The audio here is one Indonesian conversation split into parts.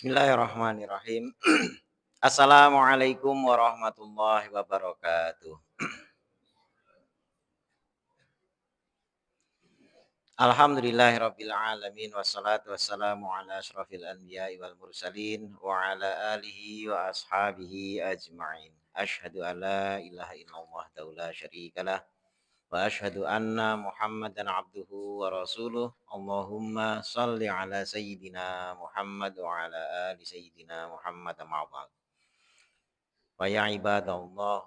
Bismillahirrahmanirrahim. Assalamualaikum warahmatullahi wabarakatuh. Alhamdulillahirabbil alamin wassalatu wassalamu ala asyrafil anbiya'i wal mursalin wa ala alihi wa ashabihi ajmain. Asyhadu an la ilaha illallah wahdahu la syarikalah wa asyhadu anna Muhammadan abduhu wa rasuluh. Allahumma shalli ala sayyidina Muhammad wa ala ali sayyidina Muhammad ma ba'd. Wa ya ibadallah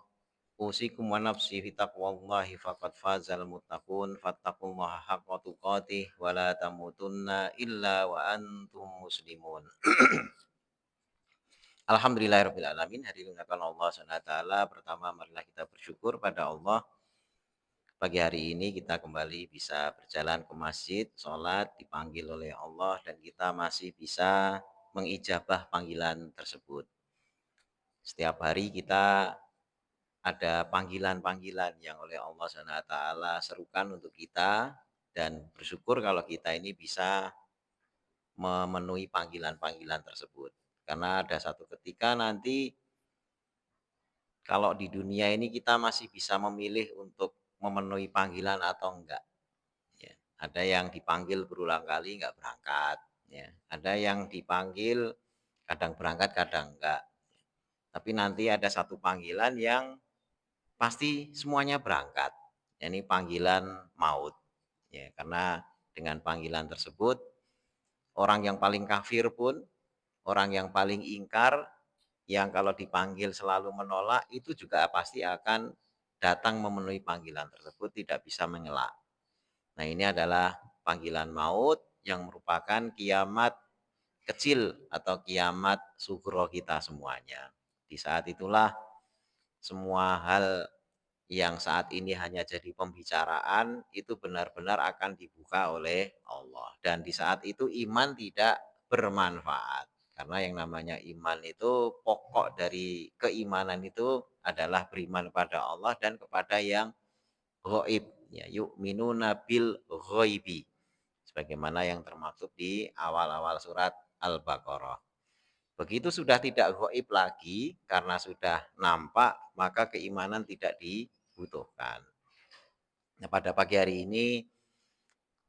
usikum wa nafsi fi taqwallahi faqad fazal muttaqun fattaqullaha haqqa tuqatih wa la tamutunna illa wa antum muslimun. Alhamdulillahirabbil alamin. Hadirin Allah Subhanahu wa taala, pertama marilah kita bersyukur pada Allah. Pagi hari ini kita kembali bisa berjalan ke masjid, sholat, dipanggil oleh Allah dan kita masih bisa mengijabah panggilan tersebut. Setiap hari kita ada panggilan-panggilan yang oleh Allah Subhanahu wa taala serukan untuk kita dan bersyukur kalau kita ini bisa memenuhi panggilan-panggilan tersebut. Karena ada satu ketika nanti kalau di dunia ini kita masih bisa memilih untuk memenuhi panggilan atau enggak, ya. Ada yang dipanggil berulang kali enggak berangkat, ya. Ada yang dipanggil kadang berangkat kadang enggak. Tapi nanti ada satu panggilan yang pasti semuanya berangkat. Ini panggilan maut. Ya, karena dengan panggilan tersebut orang yang paling kafir pun, orang yang paling ingkar, yang kalau dipanggil selalu menolak itu juga pasti akan datang memenuhi panggilan tersebut, tidak bisa mengelak. Nah, ini adalah panggilan maut yang merupakan kiamat kecil atau kiamat sugro kita semuanya. Di saat itulah semua hal yang saat ini hanya jadi pembicaraan itu benar-benar akan dibuka oleh Allah. Dan di saat itu iman tidak bermanfaat. Karena yang namanya iman itu pokok dari keimanan itu adalah beriman kepada Allah dan kepada yang ghaib. Ya, yu'minuna bil ghaibi. Sebagaimana yang termaktub di awal-awal surat Al-Baqarah. Begitu sudah tidak gaib lagi karena sudah nampak, maka keimanan tidak dibutuhkan. Nah, pada pagi hari ini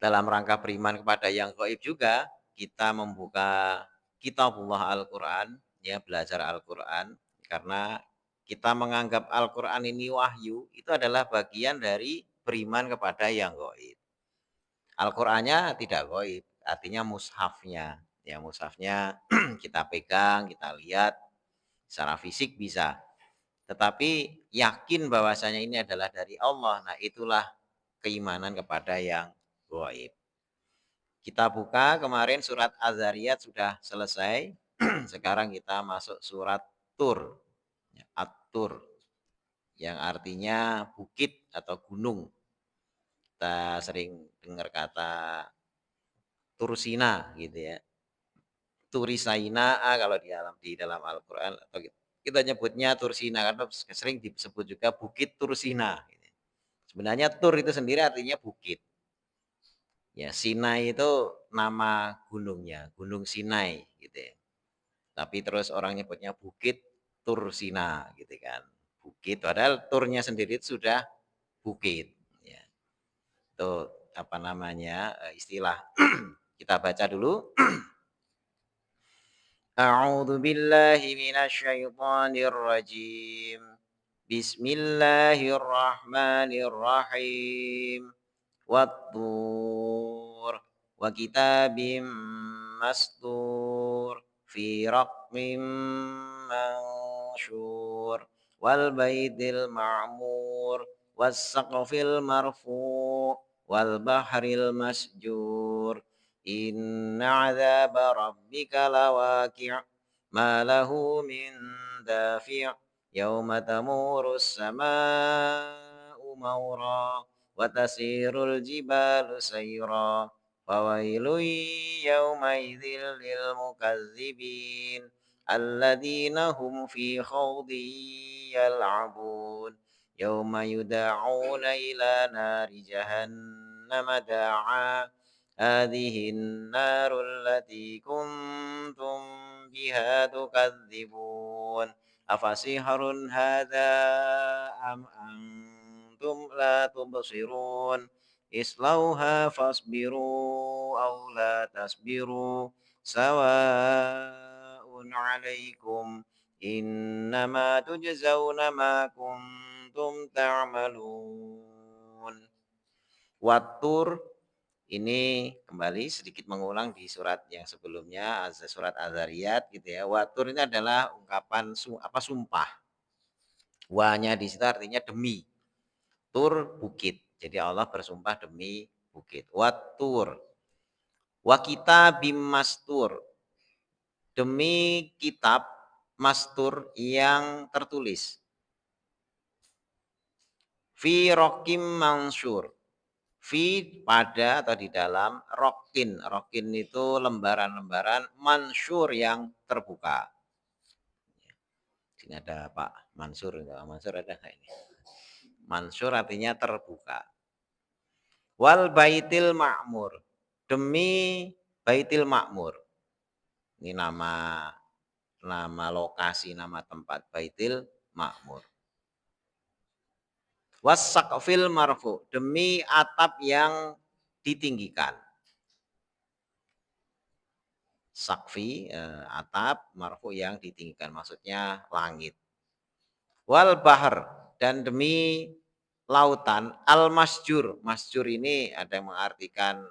dalam rangka beriman kepada yang gaib juga kita membuka kitabullah Al-Qur'an, ya, belajar Al-Qur'an karena kita menganggap Al-Qur'an ini wahyu, itu adalah bagian dari beriman kepada yang gaib. Al-Qur'annya tidak gaib, artinya mushafnya. Ya, mushafnya kita pegang, kita lihat secara fisik bisa. Tetapi yakin bahwasanya ini adalah dari Allah. Nah, itulah keimanan kepada yang gaib. Kita buka kemarin surat Az-Zariyat sudah selesai. Sekarang kita masuk surat Tur. At-Tur yang artinya bukit atau gunung. Kita sering dengar kata Tursina gitu ya. Turisaina kalau di dalam Al-Qur'an atau kita nyebutnya Tursina karena sering disebut juga Bukit Tursina gitu. Sebenarnya Tur itu sendiri artinya bukit. Ya, Sinai itu nama gunungnya, Gunung Sinai gitu ya. Tapi terus orang nyebutnya Bukit Tursina gitu kan. Bukit padahal turnya sendiri itu sudah bukit ya. Itu apa namanya? Istilah. Kita baca dulu. A'udzu billahi minasyaitonir rajim. Bismillahirrahmanirrahim. Wat-tur wa kitabim mastur fi raqmim mansyur wal baitil ma'mur was saqfil marfu wal bahril masjur. Inna 'adzaba rabbika lawaqi' ma lahu min dafi' yauma tamurus samaa'u mawra wa tasirul jibalu sayra fawailun yauma idzil lil mukazzibin alladzina hum fi khawdin yal'abun yauma yud'auna ila nari jahannama da'a هذه النار التي كنتم biha tukadzibun afasihrun hadza am antum la tubsirun islauha fasbiru aw la tasbiru sawa'un 'alaikum innama tujzauna ma kuntum ta'malun. Wattur ini kembali sedikit mengulang di surat yang sebelumnya, surat Az-Zariyat gitu ya. Wattur ini adalah ungkapan sumpah. Wa-nya di situ artinya demi. Tur bukit. Jadi Allah bersumpah demi bukit. Wattur. Wa kitabim mastur. Demi kitab mastur yang tertulis. Fi rokim mansyur. Fi pada atau di dalam rokin. Rokin itu lembaran-lembaran mansyur yang terbuka. Sini ada Pak Mansur. Pak Mansur ada nggak ini? Mansur artinya terbuka. Wal baitil ma'mur. Demi baitil ma'mur. Ini nama lokasi, nama tempat baitil ma'mur. Wasaqfil marfu. Demi atap yang ditinggikan. Sakfi atap, marfu yang ditinggikan, maksudnya langit. Wal bahr, dan demi lautan. Al masjur. Masjur ini ada yang mengartikan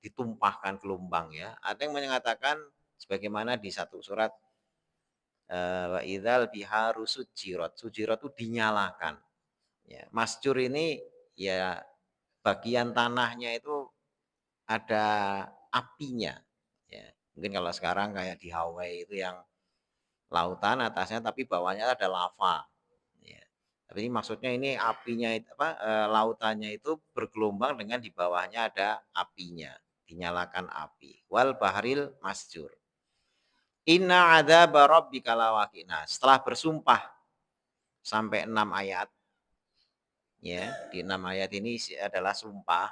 ditumpahkan gelombang ya. Ada yang mengatakan sebagaimana di satu surat wa idzal biharu sujirat. Sujirat itu dinyalakan. Ya, masjur ini ya bagian tanahnya itu ada apinya. Ya, mungkin kalau sekarang kayak di Hawaii itu yang lautan atasnya tapi bawahnya ada lava. Ya. Tapi ini maksudnya ini apinya lautannya itu bergelombang dengan di bawahnya ada apinya, dinyalakan api. Wal bahril masjur. Inna adzaba rabbika lawaqi'. Nah, setelah bersumpah sampai 6 ayat ya, di 6 ayat ini adalah sumpah.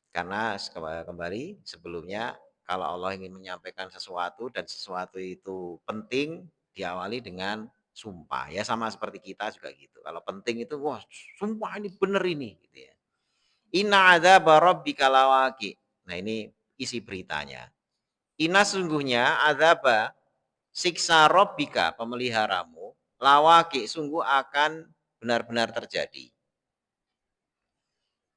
Karena kembali sebelumnya kalau Allah ingin menyampaikan sesuatu dan sesuatu itu penting diawali dengan sumpah. Ya sama seperti kita juga gitu. Kalau penting itu wah sumpah ini benar ini gitu ya. Inna adzaba rabbika lawaqi'. Nah ini isi beritanya. Inna sungguhnya adzaba siksa rabbika pemeliharamu lawaqi' sungguh akan benar-benar terjadi.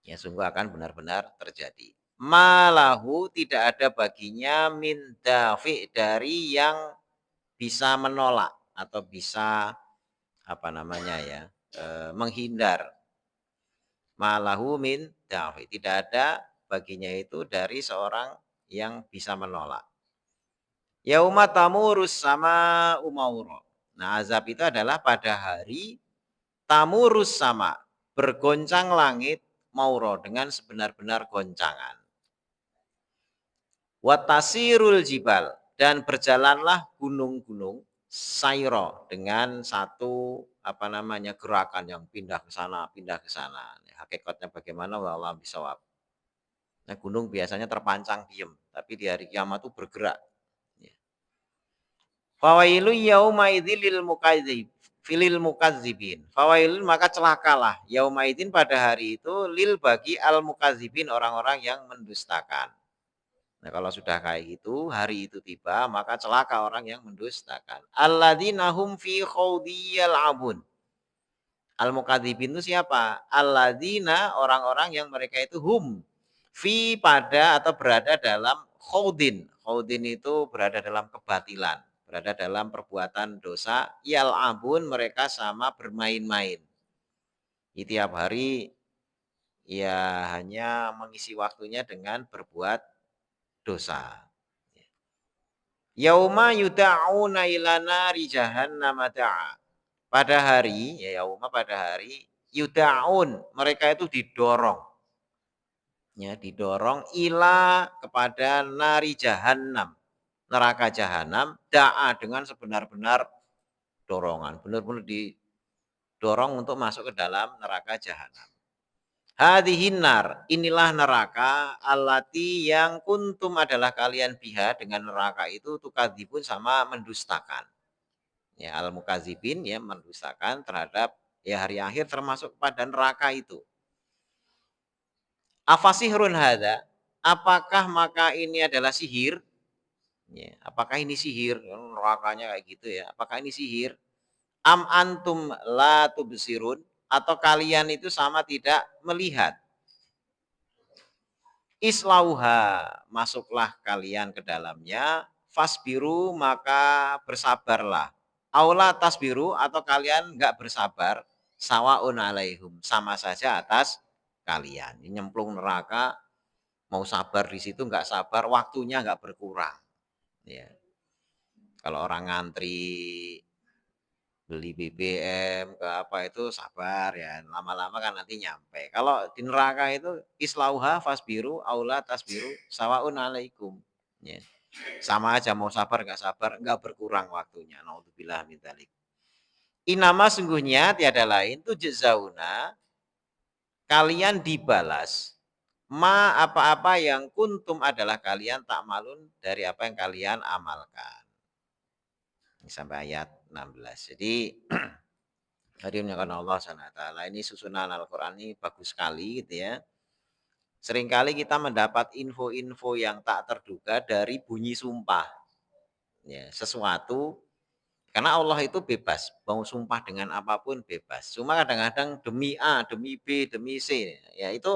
Ya sungguh akan benar-benar terjadi. Malahu tidak ada baginya min dafi dari yang bisa menolak atau bisa menghindar. Malahu min dafi tidak ada baginya itu dari seorang yang bisa menolak. Yauma tamurus sama umauro. Nah azab itu adalah pada hari tamurus sama bergoncang langit mauro dengan sebenar-benar goncangan. Watasirul jibal dan berjalanlah gunung-gunung sayro dengan satu gerakan yang pindah ke sana. Hakikatnya bagaimana wallahu bisawab. Nah, gunung biasanya terpancang diem, tapi di hari kiamat itu bergerak. Fawailu yauma idzil mukadzib filil mukadzibin. Fawailun maka celakalah yauma idzin pada hari itu lil bagi al mukadzibin orang-orang yang mendustakan. Nah, kalau sudah kayak gitu, hari itu tiba, maka celaka orang yang mendustakan. Alladzina hum fi khawdiyal abun. Al-mukadzibin itu siapa? Alladzina orang-orang yang mereka itu hum fi pada atau berada dalam khawdin. Khawdin itu berada dalam kebatilan, berada dalam perbuatan dosa. Yal abun mereka sama bermain-main. Tiap hari ya hanya mengisi waktunya dengan berbuat dosa. Yauma yuda'una ila nari jahannam da'a. Pada hari, pada hari yuda'un, mereka itu didorong. Ya, didorong ila kepada nari jahannam, neraka jahanam, da'a dengan sebenar-benar dorongan, benar-benar didorong untuk masuk ke dalam neraka jahanam. Hadhihin nar, inilah neraka allati yang kuntum adalah kalian biha dengan neraka itu tukadzibun sama mendustakan. Ya, al-mukadzibin ya mendustakan terhadap ya hari akhir termasuk pada neraka itu. Afasihrun hadza? Apakah maka ini adalah sihir? Ya, apakah ini sihir? Nerakanya kayak gitu ya. Apakah ini sihir? Am antum la tubsirun? Atau kalian itu sama tidak melihat? Islauha, masuklah kalian ke dalamnya, fasbiru maka bersabarlah. Aula tasbiru atau kalian enggak bersabar, sawaun alaihum, sama saja atas kalian. Ini nyemplung neraka, mau sabar di situ enggak sabar, waktunya enggak berkurang. Ya. Kalau orang ngantri beli BBM ke apa itu sabar ya, lama-lama kan nanti nyampe. Kalau di neraka itu islauha fasbiru aula tasbiru sawaun alaikum. Ya. Sama aja mau sabar nggak berkurang waktunya. Naudzubillah min dzalik. Inama sungguhnya tiada lain tuh jazauna kalian dibalas ma apa-apa yang kuntum adalah kalian tak malun dari apa yang kalian amalkan. Ini sampai ayat 16. Jadi hadirin yang Allah SWT, ini susunan Al-Quran ini bagus sekali gitu ya. Seringkali kita mendapat info-info yang tak terduga dari bunyi sumpah. Ya, sesuatu karena Allah itu bebas, mau sumpah dengan apapun bebas. Cuma kadang-kadang demi A, demi B, demi C, ya itu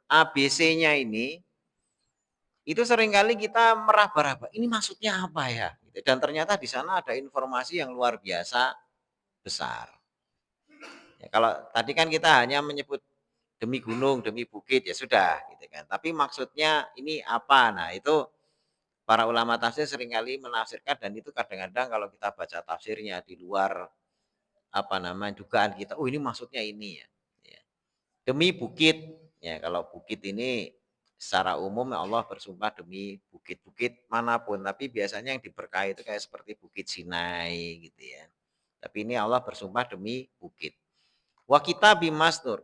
ABC-nya ini itu seringkali kita meraba-raba, ini maksudnya apa ya? Dan ternyata di sana ada informasi yang luar biasa besar. Ya, kalau tadi kan kita hanya menyebut demi gunung, demi bukit ya sudah gitu kan. Tapi maksudnya ini apa? Nah, itu para ulama tafsir seringkali menafsirkan dan itu kadang-kadang kalau kita baca tafsirnya di luar apa namanya dugaan kita, oh ini maksudnya ini ya. Ya. Demi bukit, ya kalau bukit ini secara umum ya Allah bersumpah demi bukit-bukit manapun, tapi biasanya yang diberkahi itu kayak seperti Bukit Sinai gitu ya. Tapi ini Allah bersumpah demi bukit. Wa kitabim mastur,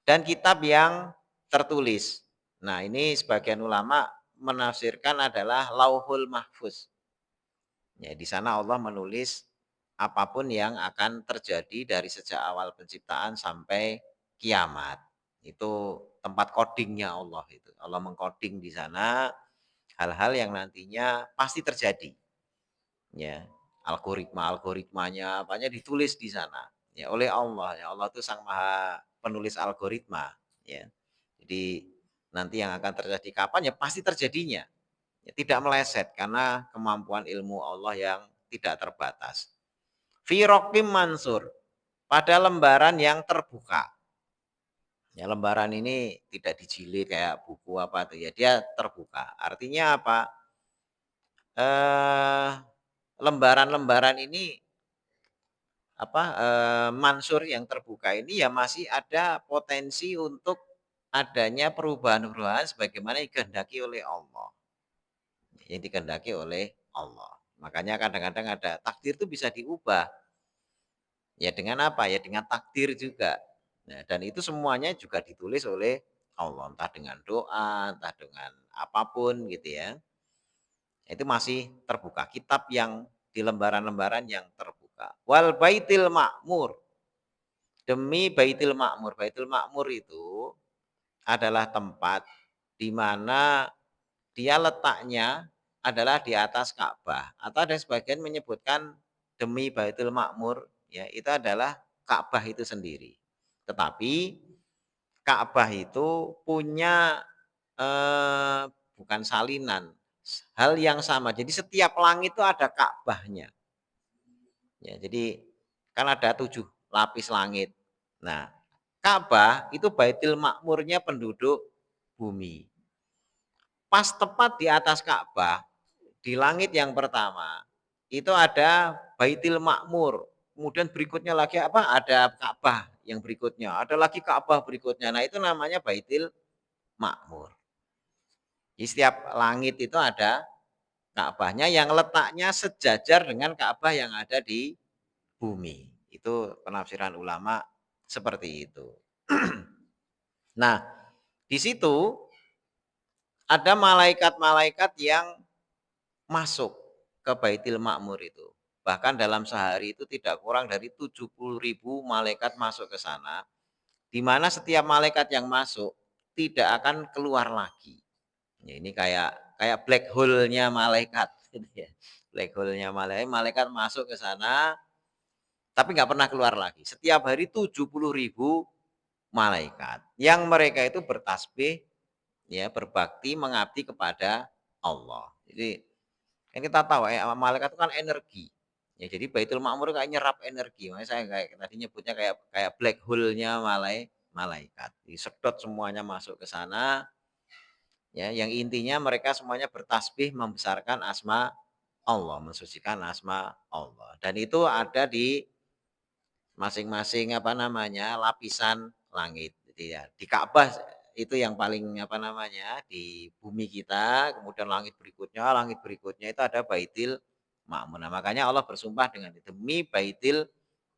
dan kitab yang tertulis. Nah, ini sebagian ulama menafsirkan adalah Lauhul Mahfuz. Ya, di sana Allah menulis apapun yang akan terjadi dari sejak awal penciptaan sampai kiamat. Itu tempat codingnya Allah itu. Allah mengcoding di sana hal-hal yang nantinya pasti terjadi. Ya, algoritmanya apanya ditulis di sana. Ya, oleh Allah. Ya, Allah itu Sang Maha penulis algoritma. Ya, jadi nanti yang akan terjadi kapan ya pasti terjadinya. Ya, tidak meleset karena kemampuan ilmu Allah yang tidak terbatas. Fi raqim mansur, pada lembaran yang terbuka. Ya, lembaran ini tidak dijilid kayak buku apa tuh ya, dia terbuka. Artinya apa? Lembaran-lembaran ini apa mansur yang terbuka ini ya masih ada potensi untuk adanya perubahan-perubahan sebagaimana yang dikehendaki oleh Allah. Yang dikehendaki oleh Allah. Makanya kadang-kadang ada takdir itu bisa diubah. Ya dengan apa? Ya dengan takdir juga. Nah, dan itu semuanya juga ditulis oleh Allah, entah dengan doa, entah dengan apapun gitu ya. Itu masih terbuka. Kitab yang di lembaran-lembaran yang terbuka. Wal baitil ma'mur. Demi Baitul Ma'mur. Baitul Ma'mur itu adalah tempat di mana dia letaknya adalah di atas Ka'bah. Atau ada sebagian menyebutkan demi Baitul Ma'mur, ya itu adalah Ka'bah itu sendiri. Tetapi Ka'bah itu punya eh, bukan salinan, hal yang sama. Jadi setiap langit itu ada Ka'bahnya. Ya, jadi kan ada 7 lapis langit. Nah, Ka'bah itu Baitul Ma'murnya penduduk bumi. Pas tepat di atas Ka'bah, di langit yang pertama, itu ada Baitul Ma'mur. Kemudian berikutnya lagi apa? Ada Ka'bah yang berikutnya, ada lagi Ka'bah berikutnya. Nah, itu namanya Baitul Ma'mur. Di setiap langit itu ada Ka'bahnya yang letaknya sejajar dengan Ka'bah yang ada di bumi. Itu penafsiran ulama seperti itu. Nah, di situ ada malaikat-malaikat yang masuk ke Baitul Ma'mur itu. Bahkan dalam sehari itu tidak kurang dari 70.000 malaikat masuk ke sana, di mana setiap malaikat yang masuk tidak akan keluar lagi. Ya, ini kayak kayak black hole-nya malaikat gitu ya. Black hole-nya malaikat, malaikat masuk ke sana tapi nggak pernah keluar lagi. Setiap hari 70.000 malaikat yang mereka itu bertasbih ya, berbakti, mengabdi kepada Allah. Jadi kan kita tahu ya malaikat itu kan energi. Ya jadi Baitul Ma'mur kayak nyerap energi. Makanya saya kayak tadi nyebutnya kayak kayak black hole-nya malaikat. Disedot semuanya masuk ke sana. Ya, yang intinya mereka semuanya bertasbih membesarkan asma Allah, mensucikan asma Allah. Dan itu ada di masing-masing apa namanya lapisan langit. Jadi ya di Ka'bah itu yang paling apa namanya di bumi kita, kemudian langit berikutnya itu ada Baitil Ma'mur. Nah, makanya Allah bersumpah dengan demi Baitil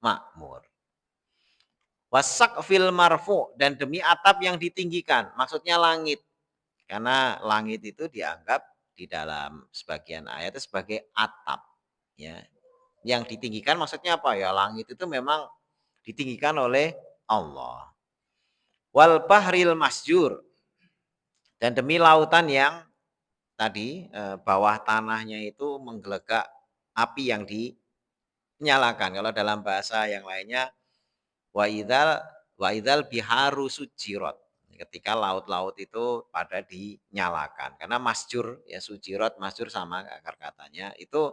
Ma'mur. Wasak fil marfu dan demi atap yang ditinggikan, maksudnya langit. Karena langit itu dianggap di dalam sebagian ayat itu sebagai atap, ya. Yang ditinggikan maksudnya apa ya? Langit itu memang ditinggikan oleh Allah. Wal bahril masjur dan demi lautan yang tadi bawah tanahnya itu menggelegak api yang dinyalakan. Kalau dalam bahasa yang lainnya wa idzal biharu sujirat. Ketika laut-laut itu pada dinyalakan. Karena masjur ya sujirat masjur sama akar katanya itu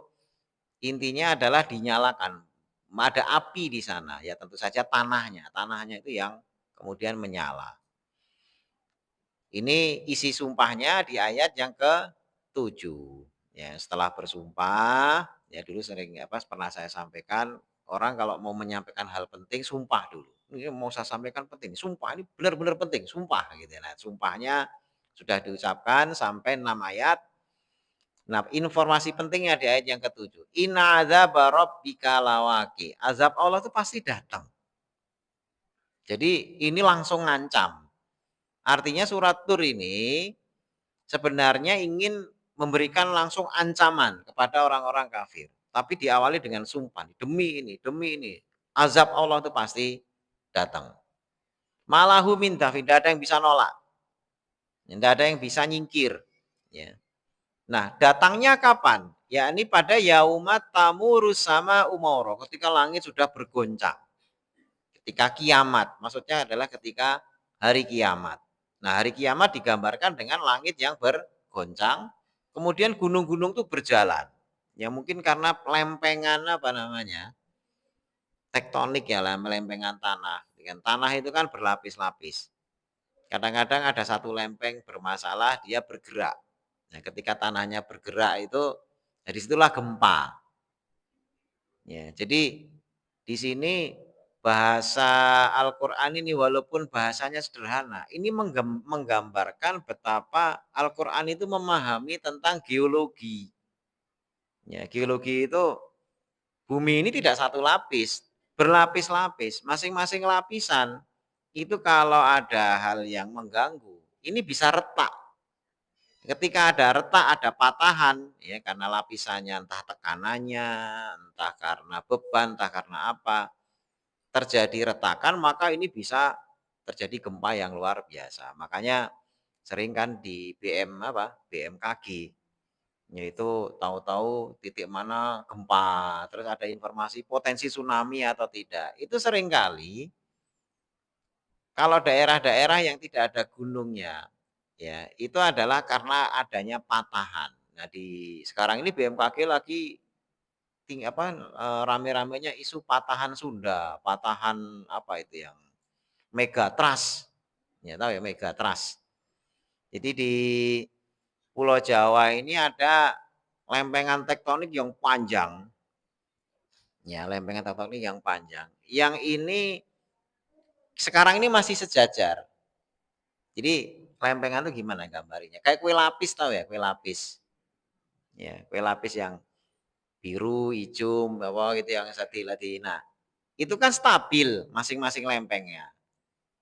intinya adalah dinyalakan. Ada api di sana ya tentu saja tanahnya itu yang kemudian menyala. Ini isi sumpahnya di ayat yang ke-7. Ya, setelah bersumpah, ya dulu sering pernah saya sampaikan, orang kalau mau menyampaikan hal penting sumpah dulu. Ini mau saya sampaikan penting, sumpah ini benar-benar penting, sumpah gitu ya. Nah, sumpahnya sudah diucapkan sampai 6 ayat. Nah, informasi pentingnya di ayat yang ke-7. Inna adzaba rabbika lawaqi. Azab Allah itu pasti datang. Jadi ini langsung ngancam. Artinya surat Tur ini sebenarnya ingin memberikan langsung ancaman kepada orang-orang kafir. Tapi diawali dengan sumpah, demi ini. Azab Allah itu pasti datang. Malahu min dafin, tidak ada yang bisa nolak. Tidak ada yang bisa nyingkir. Ya. Nah, datangnya kapan? Ya ini pada yaumat tamurus sama umoro, ketika langit sudah bergoncang. Ketika kiamat, maksudnya adalah ketika hari kiamat. Nah, hari kiamat digambarkan dengan langit yang bergoncang, kemudian gunung-gunung itu berjalan. Ya mungkin karena lempengan apa namanya? Tektonik ya lah, lempengan tanah. Dengan tanah itu kan berlapis-lapis. Kadang-kadang ada satu lempeng bermasalah, dia bergerak. Nah, ketika tanahnya bergerak itu, dari situlah gempa. Ya, jadi di sini bahasa Al-Qur'an ini walaupun bahasanya sederhana, ini menggambarkan betapa Al-Qur'an itu memahami tentang geologi. Ya, geologi itu bumi ini tidak satu lapis, berlapis-lapis. Masing-masing lapisan itu kalau ada hal yang mengganggu, ini bisa retak. Ketika ada retak, ada patahan, ya karena lapisannya entah tekanannya, entah karena beban, entah karena apa, terjadi retakan maka ini bisa terjadi gempa yang luar biasa. Makanya sering kan di BMKG yaitu tahu-tahu titik mana gempa, terus ada informasi potensi tsunami atau tidak. Itu seringkali kalau daerah-daerah yang tidak ada gunungnya, ya itu adalah karena adanya patahan. Nah di sekarang ini BMKG lagi rame-ramenya isu patahan Sunda, patahan apa itu yang Megatrust. Ya tahu ya Megatrust. Jadi di Pulau Jawa ini ada lempengan tektonik yang panjang. Ya, lempengan tektonik yang panjang. Yang ini sekarang ini masih sejajar. Jadi lempengan itu gimana gambarnya? Kayak kue lapis tahu ya, kue lapis. Ya, kue lapis yang biru, hijau, bawah gitu yang sati. Nah, itu kan stabil masing-masing lempengnya.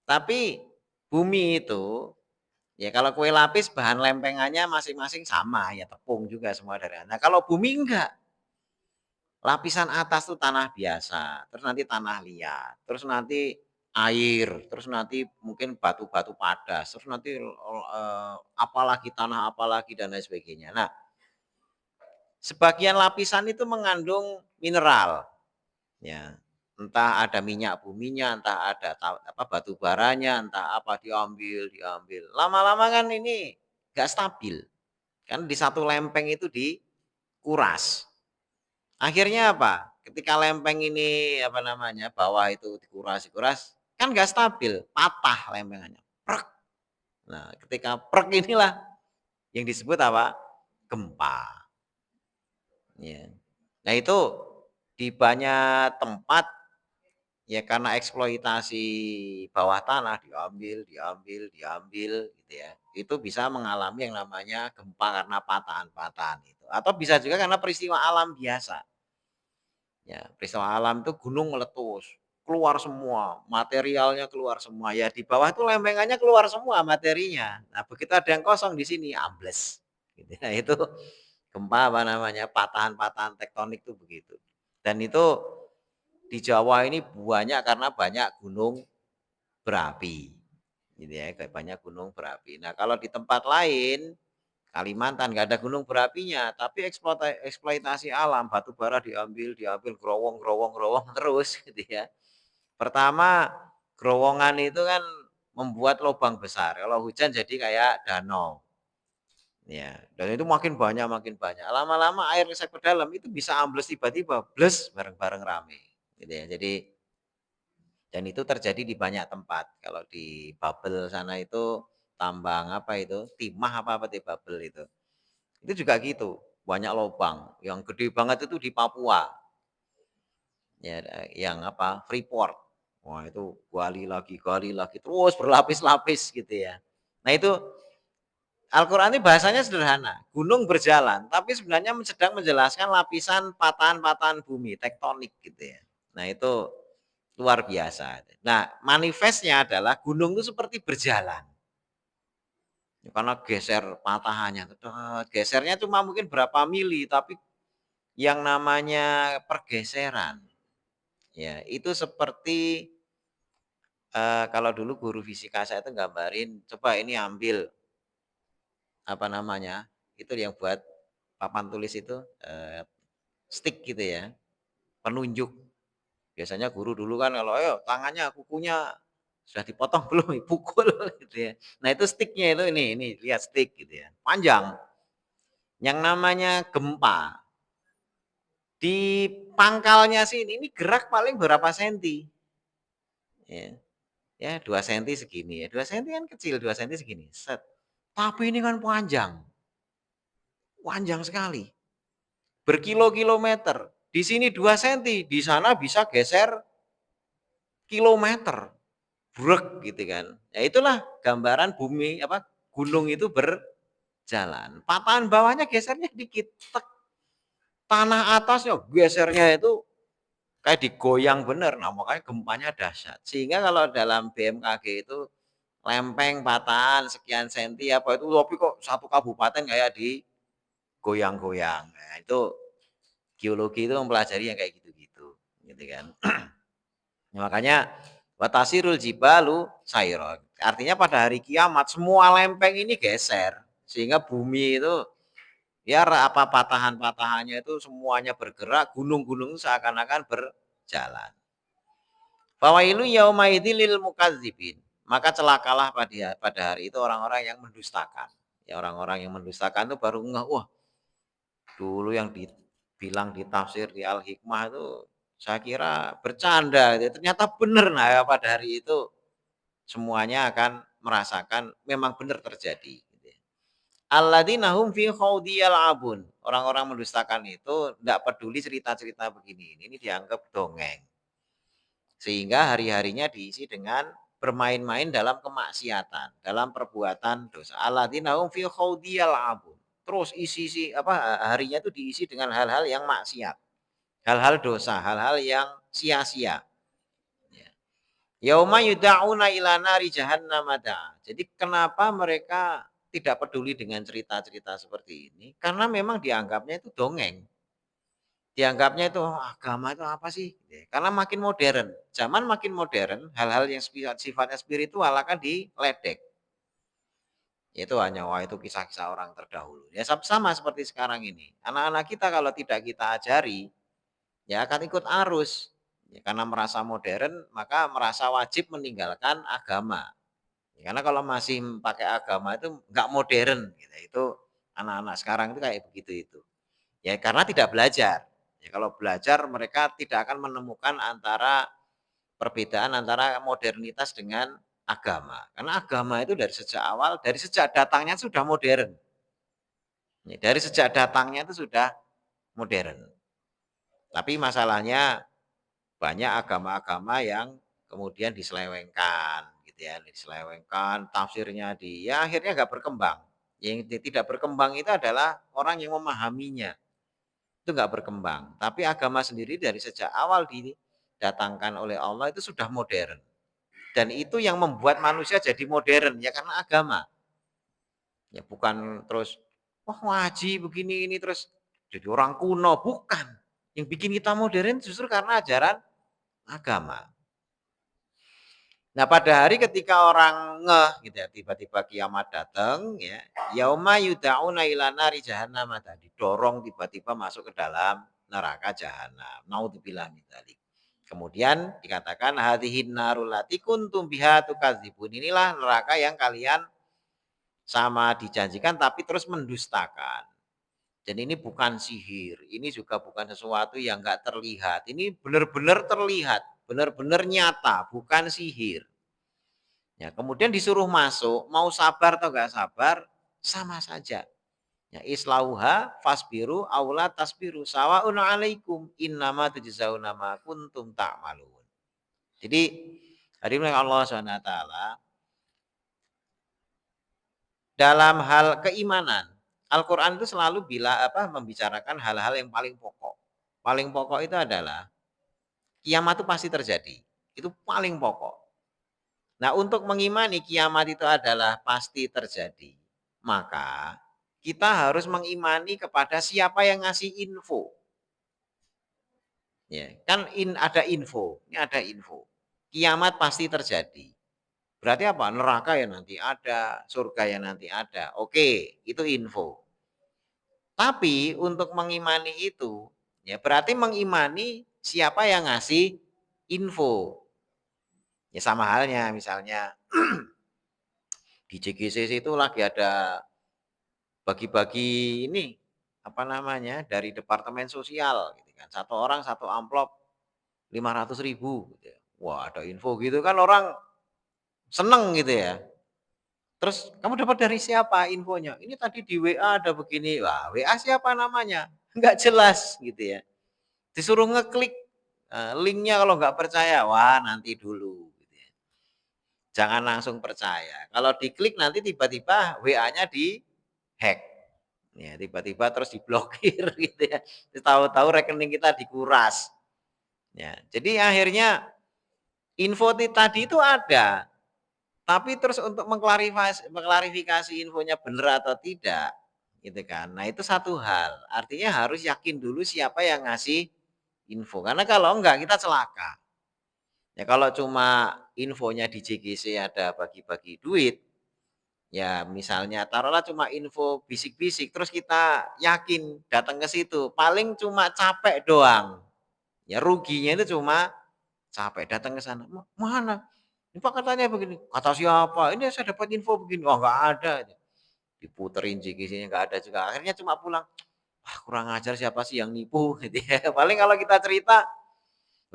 Tapi Bumi itu, ya kalau kue lapis bahan lempengannya masing-masing sama, ya tepung juga semua dari. Nah kalau bumi enggak, lapisan atas tuh tanah biasa, terus nanti tanah liat, terus nanti air, terus nanti mungkin batu-batu padas, terus nanti apalagi tanah apalagi dan lain sebagainya. Nah, sebagian lapisan itu mengandung mineral, ya. Entah ada minyak buminya, entah ada apa batu baranya, entah apa diambil, diambil. Lama-lama kan ini nggak stabil. Kan di satu lempeng itu dikuras. Akhirnya apa? Ketika lempeng ini apa namanya, bawah itu dikuras-kuras, kan nggak stabil, patah lempengannya. Prek. Nah, ketika prek inilah yang disebut apa? Gempa. Ya. Nah, itu di banyak tempat ya karena eksploitasi bawah tanah diambil, diambil, diambil gitu ya. Itu bisa mengalami yang namanya gempa karena patahan-patahan itu. Atau bisa juga karena peristiwa alam biasa. Ya, peristiwa alam itu gunung meletus, keluar semua, materialnya keluar semua. Ya di bawah itu lempengannya keluar semua materinya. Nah, begitu ada yang kosong di sini ambles. Gitu. Nah, itu gempa apa namanya? Patahan-patahan tektonik itu begitu. Dan itu di Jawa ini banyak karena banyak gunung berapi. Gitu ya, kayak banyak gunung berapi. Nah, kalau di tempat lain Kalimantan nggak ada gunung berapinya, tapi eksploitasi alam, batu bara diambil, diambil, growong, growong, growong terus gitu ya. Pertama, growongan itu kan membuat lubang besar. Kalau hujan jadi kayak danau. Ya, dan itu makin banyak, makin banyak. Lama-lama air resek ke dalam itu bisa ambles tiba-tiba, bles bareng-bareng rame. Gitu ya. Jadi dan itu terjadi di banyak tempat. Kalau di Babel sana itu tambang apa itu? Timah apa di Babel itu. Itu juga gitu, banyak lubang. Yang gede banget itu di Papua. Ya, yang apa? Freeport. Wah, itu gali lagi terus berlapis-lapis gitu ya. Nah, itu Al-Qur'an ini bahasanya sederhana, gunung berjalan, tapi sebenarnya sedang menjelaskan lapisan patahan-patahan bumi, tektonik gitu ya. Nah, itu luar biasa. Nah, manifestnya adalah gunung itu seperti berjalan. Karena geser patahannya, gesernya cuma mungkin berapa mili, tapi yang namanya pergeseran, ya itu seperti kalau dulu guru fisika saya itu gambarin, coba ini ambil apa namanya, itu yang buat papan tulis itu stick gitu ya, penunjuk. Biasanya guru dulu kan kalau ayo tangannya, kukunya sudah dipotong belum, pukul gitu ya. Nah itu sticknya itu ini lihat stick gitu ya, panjang. Yang namanya gempa di pangkalnya sini ini gerak paling berapa senti, ya. Ya 2 senti segini ya, 2 senti kan kecil, 2 senti segini, set. Tapi ini kan panjang, panjang sekali, berkilo-kilometer. Di sini 2 senti, di sana bisa geser kilometer, brek gitu kan. Ya itulah gambaran bumi apa gunung itu berjalan. Patahan bawahnya gesernya dikit, tek. Tanah atasnya gesernya itu kayak digoyang bener. Nah, makanya gempanya dahsyat. Sehingga kalau dalam BMKG itu lempeng patahan sekian senti apa itu tapi kok satu kabupaten kayak digoyang-goyang. Nah, itu geologi itu mempelajari yang kayak gitu-gitu, gitu kan. Nah, makanya watasirul jibalu sayron. Artinya pada hari kiamat semua lempeng ini geser sehingga bumi itu ya apa patahan-patahannya itu semuanya bergerak, gunung-gunung seakan-akan berjalan. Fawailu yaumaidil lil mukadzibin. Maka celakalah pada hari itu orang-orang yang mendustakan. Ya orang-orang yang mendustakan itu baru ngeh, wah, dulu yang dibilang di tafsir di Al-Hikmah itu saya kira bercanda gitu. Ternyata benar nah ya, pada hari itu semuanya akan merasakan memang benar terjadi gitu ya. Alladzina hum fi khawdiyal abun. Orang-orang mendustakan itu tidak peduli cerita-cerita begini. Ini dianggap dongeng. Sehingga hari-harinya diisi dengan bermain-main dalam kemaksiatan, dalam perbuatan dosa. Alladzina hum fi khawdiyal abun. Terus isi apa harinya itu diisi dengan hal-hal yang maksiat, hal-hal dosa, hal-hal yang sia-sia. Ya. Yauma yud'auna ila nari jahannam da'a. Jadi kenapa mereka tidak peduli dengan cerita-cerita seperti ini? Karena memang dianggapnya itu dongeng. Dianggapnya itu, "Oh, agama itu apa sih?" Karena makin modern. Zaman makin modern, hal-hal yang sifatnya spiritual akan diledek. Itu hanya, wah itu kisah-kisah orang terdahulu. Ya sama seperti sekarang ini. Anak-anak kita kalau tidak kita ajari, ya akan ikut arus. Ya, karena merasa modern, maka merasa wajib meninggalkan agama. Ya, karena kalau masih pakai agama itu nggak modern. Gitu. Itu anak-anak sekarang itu kayak begitu itu. Ya karena tidak belajar. Ya, kalau belajar mereka tidak akan menemukan antara perbedaan antara modernitas dengan agama. Karena agama itu dari sejak awal, dari sejak datangnya sudah modern. Ya, dari sejak datangnya itu sudah modern. Tapi masalahnya banyak agama-agama yang kemudian diselewengkan, gitu ya, diselewengkan, tafsirnya ya akhirnya nggak berkembang. Yang tidak berkembang itu adalah orang yang memahaminya. Itu nggak berkembang. Tapi agama sendiri dari sejak awal didatangkan oleh Allah itu sudah modern. Dan itu yang membuat manusia jadi modern ya karena agama. Ya bukan terus wah ngaji begini ini terus jadi orang kuno, bukan. Yang bikin kita modern justru karena ajaran agama. Nah, pada hari ketika orang ngeh gitu ya, tiba-tiba kiamat datang ya, yauma yud'auna ila nari jahannam, didorong tiba-tiba masuk ke dalam neraka jahanam. Naudzubillah min dzalik. Kemudian dikatakan hadhihin narul lati kuntum biha tukadzibun. Inilah neraka yang kalian sama dijanjikan tapi terus mendustakan. Dan ini bukan sihir, ini juga bukan sesuatu yang enggak terlihat. Ini benar-benar terlihat, benar-benar nyata, bukan sihir. Ya, kemudian disuruh masuk, mau sabar atau enggak sabar, sama saja. Ya, islauha fasbiru aula tasbiru sawaun alaikum innama tujzauna ma kuntum ta'malun. Jadi hari ini Allah SWT dalam hal keimanan, Al-Qur'an itu selalu membicarakan hal-hal yang paling pokok. Paling pokok itu adalah kiamat itu pasti terjadi. Itu paling pokok. Nah, untuk mengimani kiamat itu adalah pasti terjadi, maka kita harus mengimani kepada siapa yang ngasih info. Ya, kan ada info, ini ada info. Kiamat pasti terjadi. Berarti apa? Neraka ya nanti ada, surga ya nanti ada. Oke, itu info. Tapi untuk mengimani itu, ya berarti mengimani siapa yang ngasih info. Ya sama halnya misalnya di JGCC itu lagi ada bagi-bagi ini apa namanya dari Departemen Sosial gitu kan. Satu orang satu amplop 500.000 gitu ya. Wah, ada info gitu kan orang seneng gitu ya. Terus kamu dapat dari siapa infonya? Ini tadi di WA ada begini. Wah, WA siapa namanya? Enggak jelas gitu ya. Disuruh ngeklik linknya kalau nggak percaya, wah nanti dulu. Gitu ya. Jangan langsung percaya. Kalau diklik nanti tiba-tiba WA-nya di-hack. Ya, tiba-tiba terus diblokir gitu ya. Tahu-tahu rekening kita dikuras. Ya, jadi akhirnya info tadi itu ada, tapi terus untuk mengklarifikasi infonya benar atau tidak, gitu kan. Nah, itu satu hal. Artinya harus yakin dulu siapa yang ngasih info. Karena kalau enggak kita celaka. Ya kalau cuma infonya di JGC ada bagi-bagi duit, ya misalnya taruhlah cuma info bisik-bisik terus kita yakin datang ke situ, paling cuma capek doang. Ya ruginya itu cuma capek datang ke sana. Mana? Ini Pak katanya begini. Kata siapa? Ini saya dapat info begini. Oh enggak ada. Diputerin JGC-nya enggak ada juga. Akhirnya cuma pulang. Wah, kurang ajar siapa sih yang nipu gitu ya. Paling kalau kita cerita,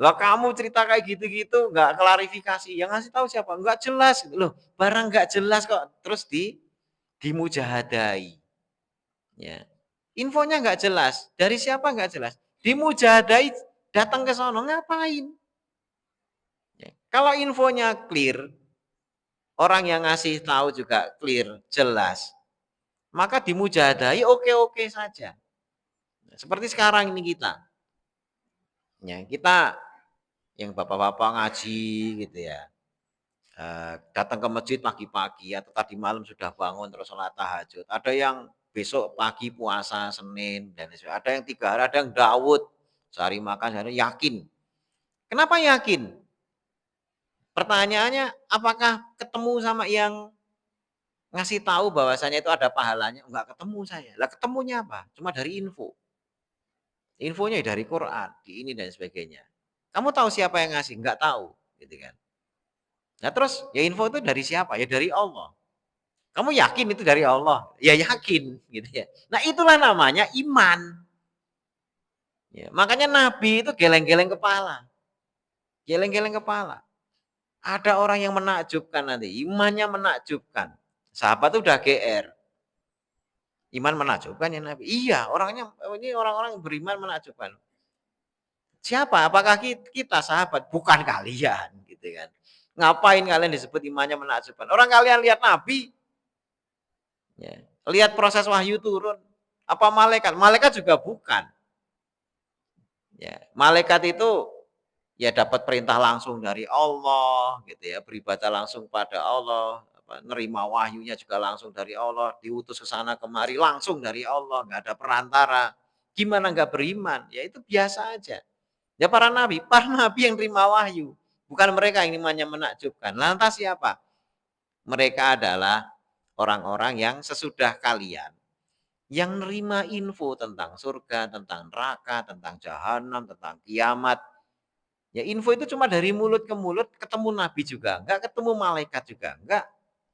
lah kamu cerita kayak gitu-gitu nggak klarifikasi, yang ngasih tahu siapa? Nggak jelas gitu loh. Barang nggak jelas kok terus dimujahadai. Ya. Infonya nggak jelas, dari siapa nggak jelas. Dimujahadai datang ke sono ngapain? Ya. Kalau infonya clear, orang yang ngasih tahu juga clear, jelas, maka dimujahadai oke-oke saja. Seperti sekarang ini kita. Ya, kita yang bapak-bapak ngaji gitu ya. datang ke masjid pagi-pagi atau tadi malam sudah bangun terus sholat tahajud. Ada yang besok pagi puasa Senin dan ada yang 3 hari, ada yang Daud sehari makan sehari yakin. Kenapa yakin? Pertanyaannya apakah ketemu sama yang ngasih tahu bahwasanya itu ada pahalanya? Enggak ketemu saya. Lah ketemunya apa? Cuma dari info. Infonya dari Quran, di ini dan sebagainya. Kamu tahu siapa yang ngasih? Enggak tahu, gitu kan. Nah terus ya info itu dari siapa? Ya dari Allah. Kamu yakin itu dari Allah? Ya yakin, gitu ya. Nah itulah namanya iman. Ya, makanya Nabi itu geleng-geleng kepala. Geleng-geleng kepala. Ada orang yang menakjubkan nanti, imannya menakjubkan. Sahabat itu udah GR. Iman menakjubkan ya Nabi. Iya, orangnya ini orang-orang beriman menakjubkan. Siapa? Apakah kita sahabat? Bukan kalian, gitu kan. Ngapain kalian disebut imannya menakjubkan? Orang kalian lihat Nabi, ya. Lihat proses wahyu turun. Apa malaikat? Malaikat juga bukan. Ya, malaikat itu ya dapat perintah langsung dari Allah, gitu ya, beribadah langsung pada Allah, nerima wahyunya juga langsung dari Allah, diutus ke sana kemari langsung dari Allah, nggak ada perantara. Gimana nggak beriman? Ya itu biasa aja. Ya para nabi yang terima wahyu, bukan mereka yang imannya menakjubkan. Lantas siapa? Mereka adalah orang-orang yang sesudah kalian yang nerima info tentang surga, tentang neraka, tentang jahanam, tentang kiamat. Ya info itu cuma dari mulut ke mulut, ketemu nabi juga enggak, ketemu malaikat juga enggak,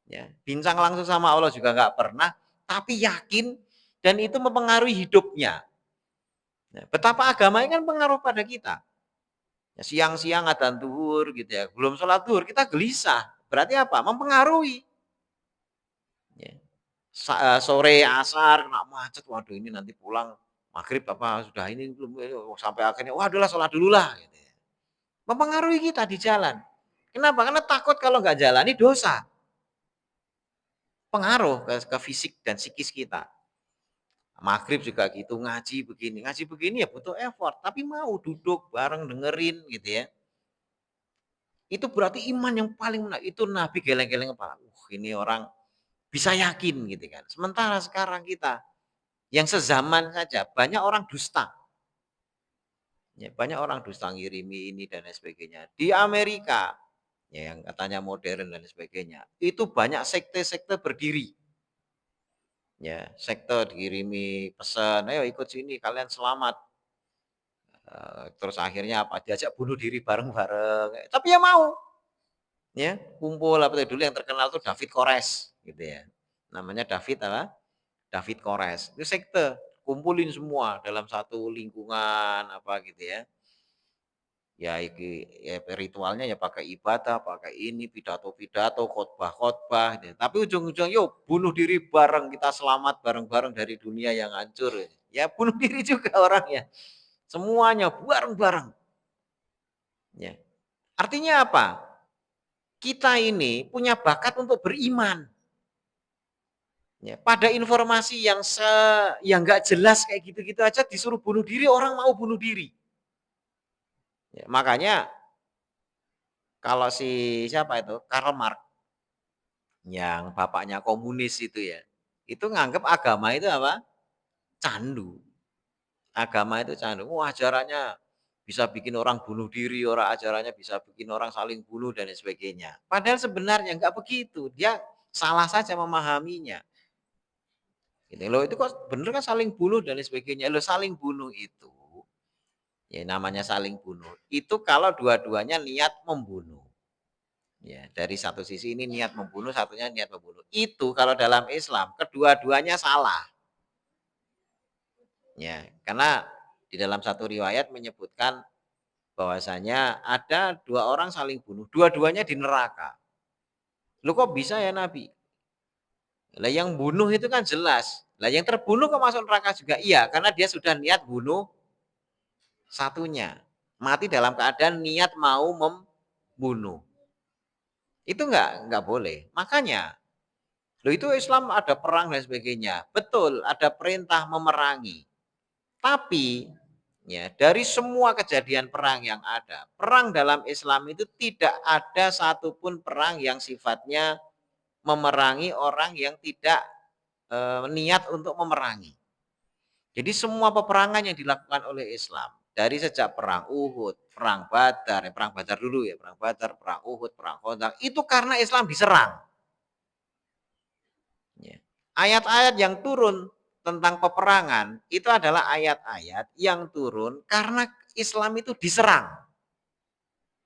ya. Bincang langsung sama Allah juga enggak pernah, tapi yakin dan itu mempengaruhi hidupnya. Nah, betapa agama ini kan pengaruh pada kita. Ya, siang-siang adzan zuhur gitu ya, belum sholat zuhur kita gelisah. Berarti apa? Mempengaruhi. Ya. Sore asar kena macet, waduh ini nanti pulang maghrib apa sudah ini belum sampai akhirnya wah adalah sholat dulu lah. Gitu ya. Mempengaruhi kita di jalan. Kenapa? Karena takut kalau nggak jalani dosa. Pengaruh ke fisik dan psikis kita. Maghrib juga gitu, ngaji begini ya butuh effort, tapi mau duduk bareng dengerin gitu ya. Itu berarti iman yang paling itu Nabi geleng-geleng kepala. Ini orang bisa yakin gitu kan. Sementara sekarang kita yang sezaman saja banyak orang dusta. Ya, banyak orang dusta ngirimi ini dan lain sebagainya. Di Amerika ya yang katanya modern dan sebagainya. Itu banyak sekte-sekte berdiri. Ya, sekte dikirimi pesan, "Ayo ikut sini kalian selamat." Terus akhirnya apa? Diajak bunuh diri bareng-bareng. Tapi ya mau. Ya, kumpul apa dulu yang terkenal tuh David Kores gitu ya. Namanya David apa? David Kores. Itu sekte, kumpulin semua dalam satu lingkungan apa gitu ya. Ya ya ritualnya ya pakai ibadah, pakai ini, pidato-pidato, khotbah-khotbah, gitu. Tapi ujung-ujungnya yuk bunuh diri bareng, kita selamat bareng-bareng dari dunia yang hancur. Ya bunuh diri juga orangnya. Semuanya bareng-bareng. Ya. Artinya apa? Kita ini punya bakat untuk beriman. Ya, pada informasi yang nggak jelas kayak gitu-gitu aja disuruh bunuh diri, orang mau bunuh diri. Ya, makanya kalau si siapa itu Karl Marx yang bapaknya komunis itu ya, itu nganggep agama itu apa? Candu. Agama itu candu. Wah, ajarannya bisa bikin orang bunuh diri, orang ajarannya bisa bikin orang saling bunuh dan lain sebagainya. Padahal sebenarnya nggak begitu. Dia salah saja memahaminya. Gitu. Loh itu kok bener kan saling bunuh dan lain sebagainya. Loh saling bunuh itu, ya namanya saling bunuh. Itu kalau dua-duanya niat membunuh. Ya, dari satu sisi ini niat membunuh, satunya niat membunuh. Itu kalau dalam Islam kedua-duanya salah. Ya, karena di dalam satu riwayat menyebutkan bahwasanya ada dua orang saling bunuh, dua-duanya di neraka. Lu kok bisa ya Nabi? Lah yang bunuh itu kan jelas. Lah yang terbunuh kok masuk neraka juga? Iya, karena dia sudah niat bunuh satunya. Mati dalam keadaan niat mau membunuh. Itu enggak boleh. Makanya loh itu Islam ada perang dan sebagainya. Betul, ada perintah memerangi. Tapi Ya, dari semua kejadian perang yang ada, perang dalam Islam itu tidak ada satupun perang yang sifatnya memerangi orang yang tidak niat untuk memerangi. Jadi semua peperangan yang dilakukan oleh Islam dari sejak perang Uhud, perang Badar dulu ya, perang Badar, perang Uhud, perang Khandaq itu karena Islam diserang. Ya. Ayat-ayat yang turun tentang peperangan itu adalah ayat-ayat yang turun karena Islam itu diserang.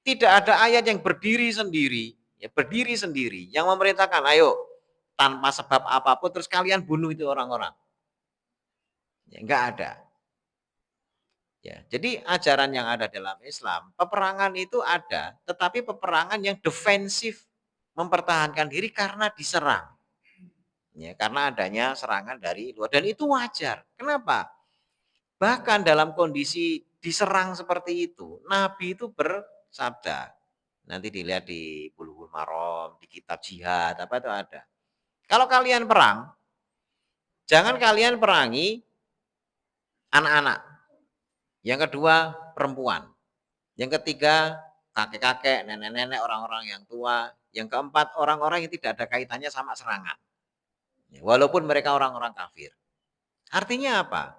Tidak ada ayat yang berdiri sendiri, ya berdiri sendiri yang memerintahkan ayo tanpa sebab apapun terus kalian bunuh itu orang-orang. Ya, enggak ada. Ya, jadi ajaran yang ada dalam Islam, peperangan itu ada, tetapi peperangan yang defensif, mempertahankan diri karena diserang. Ya, karena adanya serangan dari luar dan itu wajar. Kenapa? Bahkan dalam kondisi diserang seperti itu, Nabi itu bersabda. Nanti dilihat di Bulughul Maram, di kitab jihad, apa itu ada. Kalau kalian perang, jangan kalian perangi anak-anak. Yang kedua, perempuan. Yang ketiga, kakek-kakek, nenek-nenek, orang-orang yang tua. Yang keempat, orang-orang yang tidak ada kaitannya sama serangan. Walaupun mereka orang-orang kafir. Artinya apa?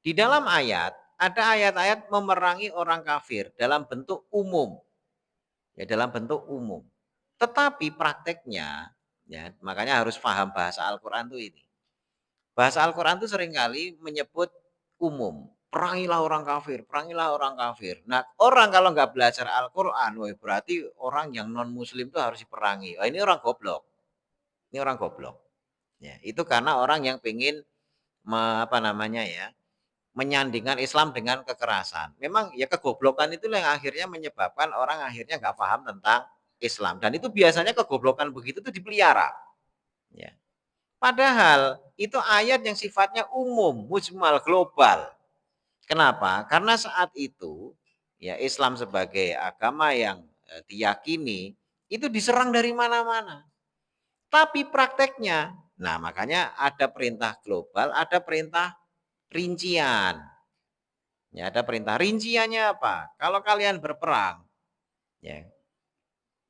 Di dalam ayat, ada ayat-ayat memerangi orang kafir dalam bentuk umum. Ya, dalam bentuk umum. Tetapi prakteknya, ya, makanya harus paham bahasa Al-Quran itu ini. Bahasa Al-Quran itu seringkali menyebut umum. Perangilah orang kafir, perangilah orang kafir. Nah, orang kalau nggak belajar Al-Quran, berarti orang yang non-muslim itu harus diperangi. Ini orang goblok. Ini orang goblok. Ya, itu karena orang yang pengen apa namanya ya, menyandingkan Islam dengan kekerasan. Memang ya kegoblokan itu yang akhirnya menyebabkan orang akhirnya nggak paham tentang Islam. Dan itu biasanya kegoblokan begitu itu dipelihara. Ya. Padahal itu ayat yang sifatnya umum, mujmal, global. Kenapa? Karena saat itu ya Islam sebagai agama yang diyakini itu diserang dari mana-mana. Tapi prakteknya, nah makanya ada perintah global, ada perintah rincian. Ya, ada perintah rinciannya apa? Kalau kalian berperang, ya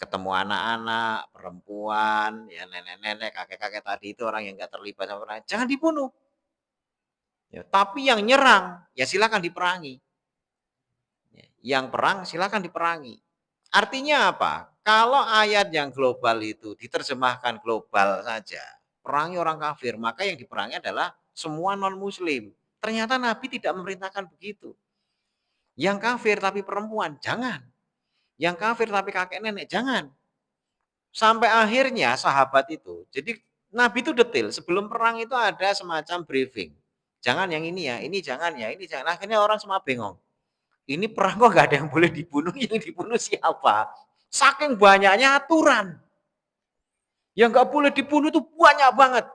ketemu anak-anak, perempuan, ya nenek-nenek, kakek-kakek tadi itu orang yang nggak terlibat sama perang, jangan dibunuh. Ya, tapi yang nyerang, ya silakan diperangi. Ya, yang perang silakan diperangi. Artinya apa? Kalau ayat yang global itu diterjemahkan global saja, perangi orang kafir, maka yang diperangi adalah semua non-muslim. Ternyata Nabi tidak memerintahkan begitu. Yang kafir tapi perempuan, jangan. Yang kafir tapi kakek nenek, jangan. Sampai akhirnya sahabat itu, jadi Nabi itu detail, sebelum perang itu ada semacam briefing. Jangan yang ini ya, ini jangan ya, ini jangan. Akhirnya orang semua bengong. Ini perang kok gak ada yang boleh dibunuh, yang dibunuh siapa? Saking banyaknya aturan. Yang gak boleh dibunuh itu banyak banget.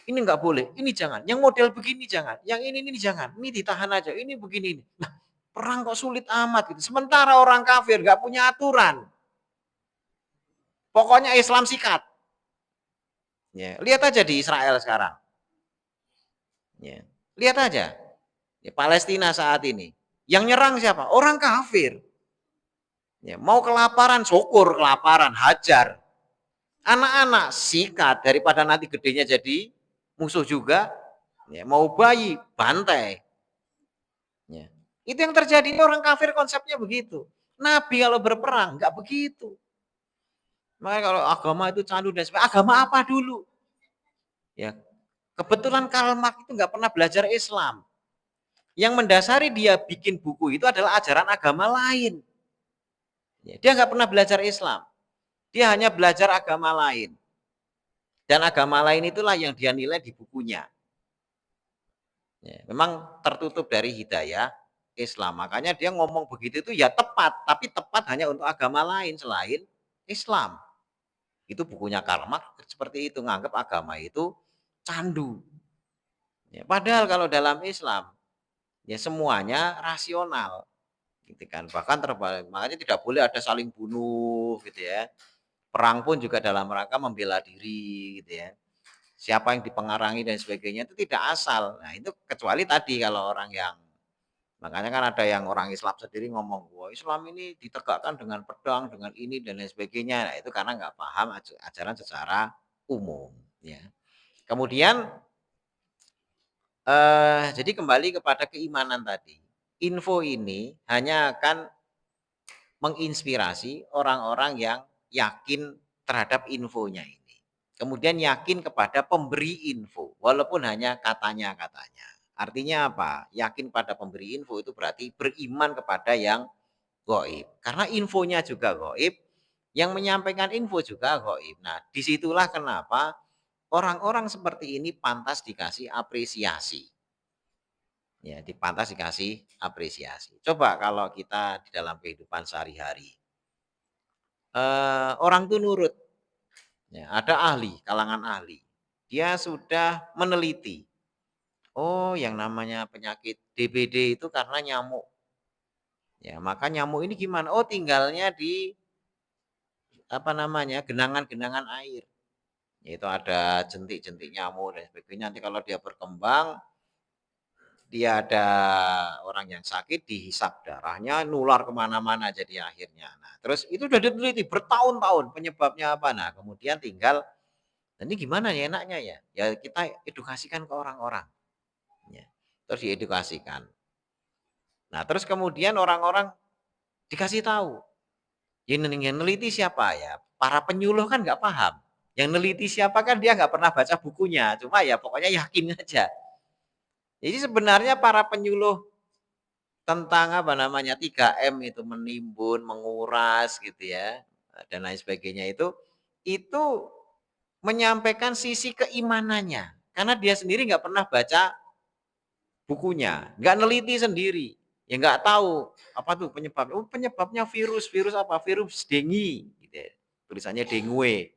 Ini nggak boleh, ini jangan. Yang model begini jangan, yang ini jangan. Ini ditahan aja, ini begini. Nah, perang kok sulit amat gitu. Sementara orang kafir nggak punya aturan. Pokoknya Islam sikat. Ya, lihat aja di Israel sekarang. Ya, lihat aja. Ya, Palestina saat ini. Yang nyerang siapa? Orang kafir. Ya, mau kelaparan, syukur kelaparan, hajar. Anak-anak sikat daripada nanti gedenya jadi musuh juga. Ya, mau bayi, bantai. Ya. Itu yang terjadi orang kafir konsepnya begitu. Nabi kalau berperang nggak begitu. Makanya kalau agama itu candu dan sebagainya, agama apa dulu? Ya, kebetulan Karl Marx itu nggak pernah belajar Islam. Yang mendasari dia bikin buku itu adalah ajaran agama lain. Ya, dia nggak pernah belajar Islam. Dia hanya belajar agama lain. Dan agama lain itulah yang dia nilai di bukunya. Ya, memang tertutup dari hidayah Islam. Makanya dia ngomong begitu itu ya tepat, tapi tepat hanya untuk agama lain selain Islam. Itu bukunya Karl Marx seperti itu, nganggap agama itu candu. Ya, padahal kalau dalam Islam ya semuanya rasional. Gitu kan. Bahkan terbalik, makanya tidak boleh ada saling bunuh gitu ya. Perang pun juga dalam rangka membela diri gitu ya. Siapa yang dipengarangi dan sebagainya itu tidak asal. Nah, itu kecuali tadi kalau orang yang Makanya kan ada yang orang Islam sendiri ngomong, "Wah, Islam ini ditegakkan dengan pedang, dengan ini dan lain sebagainya." Nah, itu karena nggak paham ajaran secara umum, ya. Kemudian, jadi kembali kepada keimanan tadi. Info ini hanya akan menginspirasi orang-orang yang yakin terhadap infonya ini. Kemudian yakin kepada pemberi info, walaupun hanya katanya-katanya. Artinya apa? Yakin pada pemberi info itu berarti beriman kepada yang gaib. Karena infonya juga gaib, yang menyampaikan info juga gaib. Nah, disitulah kenapa orang-orang seperti ini pantas dikasih apresiasi. Ya, pantas dikasih apresiasi. Coba kalau kita di dalam kehidupan sehari-hari, orang tuh nurut, ya, ada ahli, kalangan ahli. Dia sudah meneliti, oh yang namanya penyakit DBD itu karena nyamuk. Ya, maka nyamuk ini gimana? Oh, tinggalnya di apa namanya, genangan-genangan air. Yaitu ada jentik-jentik nyamuk dan sebagainya. Nanti kalau dia berkembang, dia ada orang yang sakit, dihisap darahnya, nular kemana-mana jadi akhirnya. Nah, terus itu udah diteliti bertahun-tahun penyebabnya apa. Nah, kemudian tinggal, "Nah, ini gimana ya enaknya ya?" Ya kita edukasikan ke orang-orang, ya. Terus diedukasikan. Nah, terus kemudian orang-orang dikasih tahu, yang neliti siapa ya? Para penyuluh kan nggak paham. Yang neliti siapa kan dia nggak pernah baca bukunya, cuma ya pokoknya yakin aja. Jadi sebenarnya para penyuluh tentang apa namanya, 3M itu menimbun, menguras gitu ya, dan lain sebagainya itu menyampaikan sisi keimanannya. Karena dia sendiri nggak pernah baca bukunya, nggak neliti sendiri, ya nggak tahu apa tuh penyebabnya. Oh, penyebabnya virus, virus apa? Virus dengue, gitu ya. Tulisannya dengue,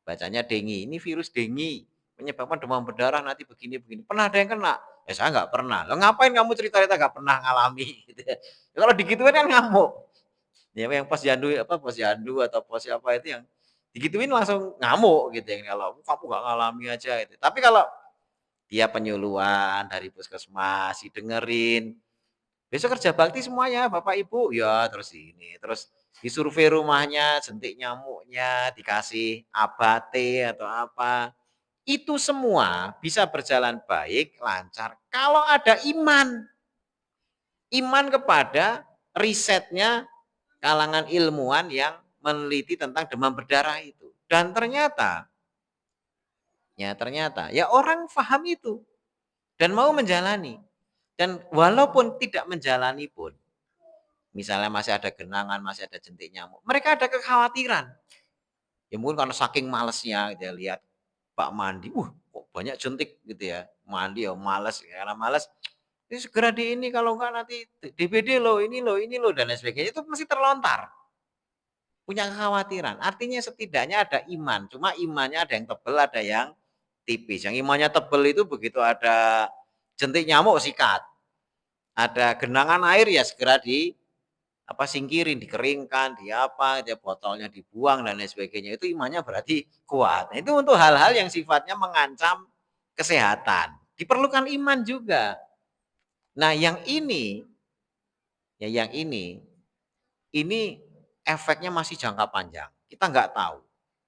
bacanya dengue. Ini virus dengue menyebabkan demam berdarah nanti begini-begini. Pernah ada yang kena? Ya saya nggak pernah. Lah ngapain kamu cerita-cerita nggak pernah ngalami? Gitu ya. Kalau digituin kan ngamuk. Ya yang posyandu apa posyandu atau pos apa itu yang digituin langsung ngamuk gitu ya. Kalau kamu nggak ngalami aja gitu. Tapi kalau dia penyuluhan dari puskesmas, didengerin. Besok kerja bakti semuanya, Bapak Ibu. Ya, terus ini, terus disurvei rumahnya, jentik nyamuknya, dikasih abate atau apa. Itu semua bisa berjalan baik, lancar kalau ada iman. Iman kepada risetnya kalangan ilmuwan yang meneliti tentang demam berdarah itu. Dan ternyata ya orang paham itu dan mau menjalani. Dan walaupun tidak menjalani pun, misalnya masih ada genangan, masih ada jentik nyamuk, mereka ada kekhawatiran. Ya mungkin karena saking malesnya dia lihat Pak mandi, kok banyak jentik gitu ya. Mandi ya males, karena males, ini segera di ini kalau enggak nanti DBD ini loh dan lain sebagainya itu masih terlontar. Punya kekhawatiran. Artinya setidaknya ada iman, cuma imannya ada yang tebel, ada yang tipis. Yang imannya tebel itu begitu ada jentik nyamuk sikat. Ada genangan air ya segera singkirin, dikeringkan, dia botolnya dibuang dan lain sebagainya. Itu imannya berarti kuat. Nah, itu untuk hal-hal yang sifatnya mengancam kesehatan. Diperlukan iman juga. Nah, yang ini efeknya masih jangka panjang. Kita nggak tahu.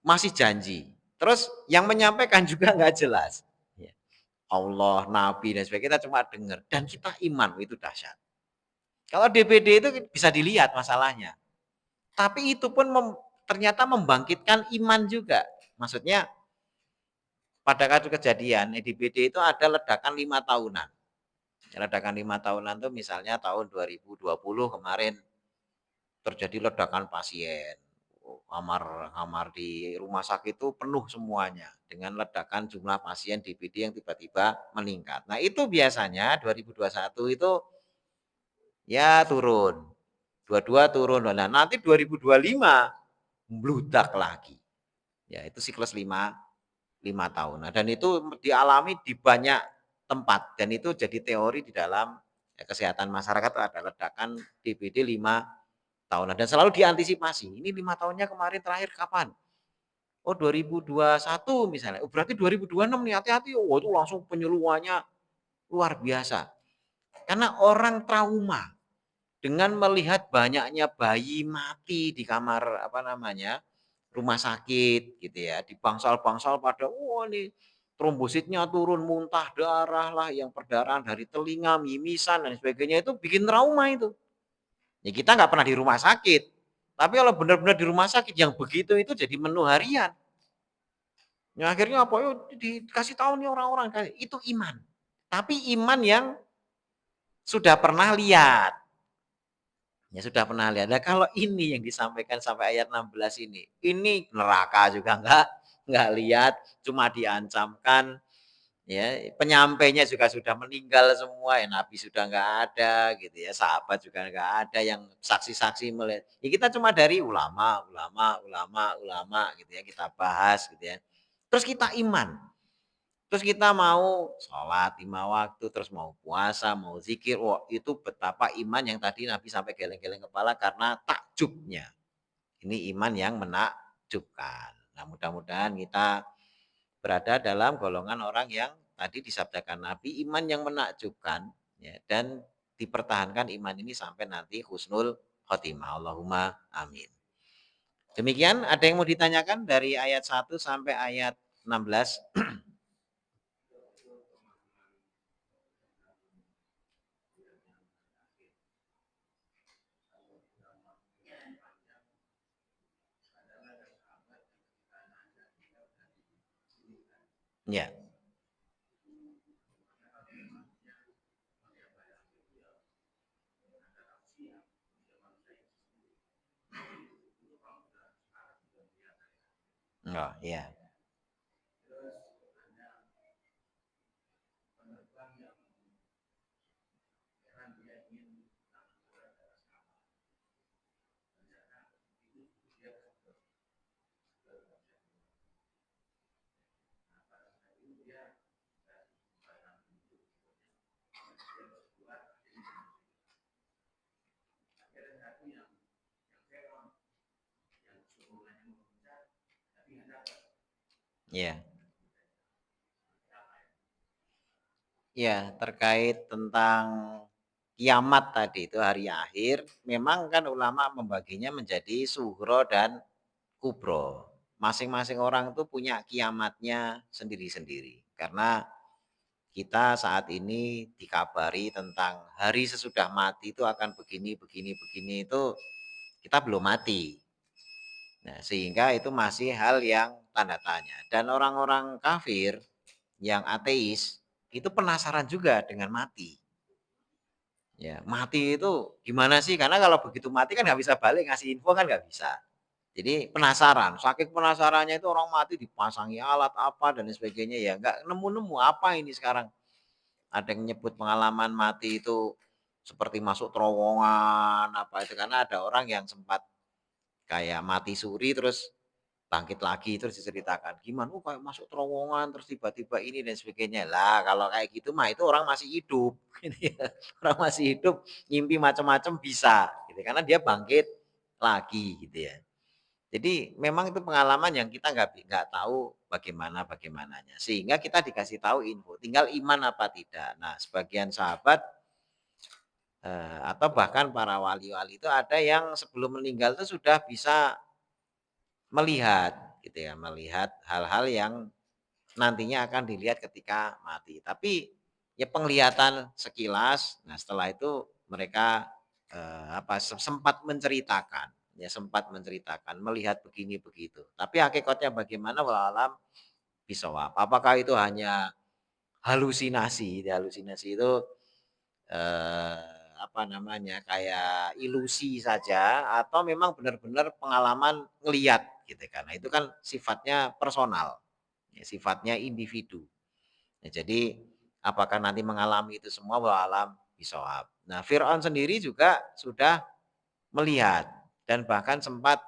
Masih janji. Terus yang menyampaikan juga nggak jelas. Ya. Allah, Nabi dan sebagainya kita cuma dengar dan kita iman itu dahsyat. Kalau DBD itu bisa dilihat masalahnya. Tapi itu pun ternyata membangkitkan iman juga. Maksudnya pada kasus kejadian DBD itu ada ledakan 5 tahunan. Ledakan 5 tahunan itu misalnya tahun 2020 kemarin terjadi ledakan pasien. Kamar-kamar di rumah sakit itu penuh semuanya dengan ledakan jumlah pasien DBD yang tiba-tiba meningkat. Nah, itu biasanya 2021 itu ya turun. 22 turun. Nah, nanti 2025 membludak lagi. Ya, itu siklus 5 tahun. Nah, dan itu dialami di banyak tempat dan itu jadi teori di dalam kesehatan masyarakat ada ledakan DBD 5 tahunan dan selalu diantisipasi. Ini 5 tahunnya kemarin terakhir kapan? Oh 2021 misalnya. Oh, berarti 2026 nih hati-hati. Oh itu langsung penyuluhannya luar biasa. Karena orang trauma dengan melihat banyaknya bayi mati di kamar rumah sakit gitu ya, di bangsal-bangsal pada wah nih trombositnya turun, muntah darah lah, yang perdarahan dari telinga, mimisan dan sebagainya itu bikin trauma itu. Ya kita nggak pernah di rumah sakit, tapi kalau benar-benar di rumah sakit yang begitu itu jadi menu harian. Ya akhirnya apa, yuk dikasih tahu nih orang-orang, itu iman. Tapi iman yang sudah pernah lihat. Ya sudah pernah lihat. Nah kalau ini yang disampaikan sampai ayat 16 ini neraka juga enggak lihat, cuma diancamkan, ya penyampainya juga sudah meninggal semua, ya nabi sudah enggak ada gitu ya, sahabat juga enggak ada yang saksi-saksi melihat. Ya kita cuma dari ulama gitu ya, kita bahas gitu ya. Terus kita iman. Terus kita mau sholat 5 waktu, terus mau puasa, mau zikir, wah itu betapa iman yang tadi Nabi sampai geleng-geleng kepala karena takjubnya. Ini iman yang menakjubkan. Nah mudah-mudahan kita berada dalam golongan orang yang tadi disabdakan Nabi, iman yang menakjubkan ya, dan dipertahankan iman ini sampai nanti husnul khotimah. Allahumma amin. Demikian, ada yang mau ditanyakan dari ayat 1 sampai ayat 16? Ya. Oh, iya. Iya. Ya, terkait tentang kiamat tadi itu hari akhir, memang kan ulama membaginya menjadi sughro dan kubro. Masing-masing orang itu punya kiamatnya sendiri-sendiri. Karena kita saat ini dikabari tentang hari sesudah mati itu akan begini, begini, begini itu kita belum mati. Nah, sehingga itu masih hal yang tanda tanya. Dan orang-orang kafir yang ateis itu penasaran juga dengan mati. Ya, mati itu gimana sih? Karena kalau begitu mati kan nggak bisa balik ngasih info kan nggak bisa. Jadi penasaran, saking penasarannya itu orang mati dipasangi alat apa dan sebagainya ya nggak nemu-nemu apa ini sekarang. Ada yang nyebut pengalaman mati itu seperti masuk terowongan apa itu karena ada orang yang sempat kayak mati suri terus bangkit lagi terus diceritakan, gimana, kayak masuk terowongan terus tiba-tiba ini dan sebagainya. Lah kalau kayak gitu mah itu orang masih hidup gitu ya. Orang masih hidup ngimpi macam-macam bisa gitu, karena dia bangkit lagi gitu ya. Jadi memang itu pengalaman yang kita nggak tahu bagaimananya. Sehingga kita dikasih tahu info, tinggal iman apa tidak. Nah, sebagian sahabat atau bahkan para wali-wali itu ada yang sebelum meninggal itu sudah bisa melihat gitu ya, melihat hal-hal yang nantinya akan dilihat ketika mati. Tapi ya penglihatan sekilas, nah setelah itu mereka sempat menceritakan, ya sempat menceritakan melihat begini begitu. Tapi hakikatnya bagaimana walau alam bisawab. Apakah itu hanya halusinasi? Halusinasi itu kayak ilusi saja atau memang benar-benar pengalaman ngelihat gitu kan. Nah, itu kan sifatnya personal, ya, sifatnya individu. Ya, jadi apakah nanti mengalami itu semua wallahu alam bishawab. Nah, Firaun sendiri juga sudah melihat dan bahkan sempat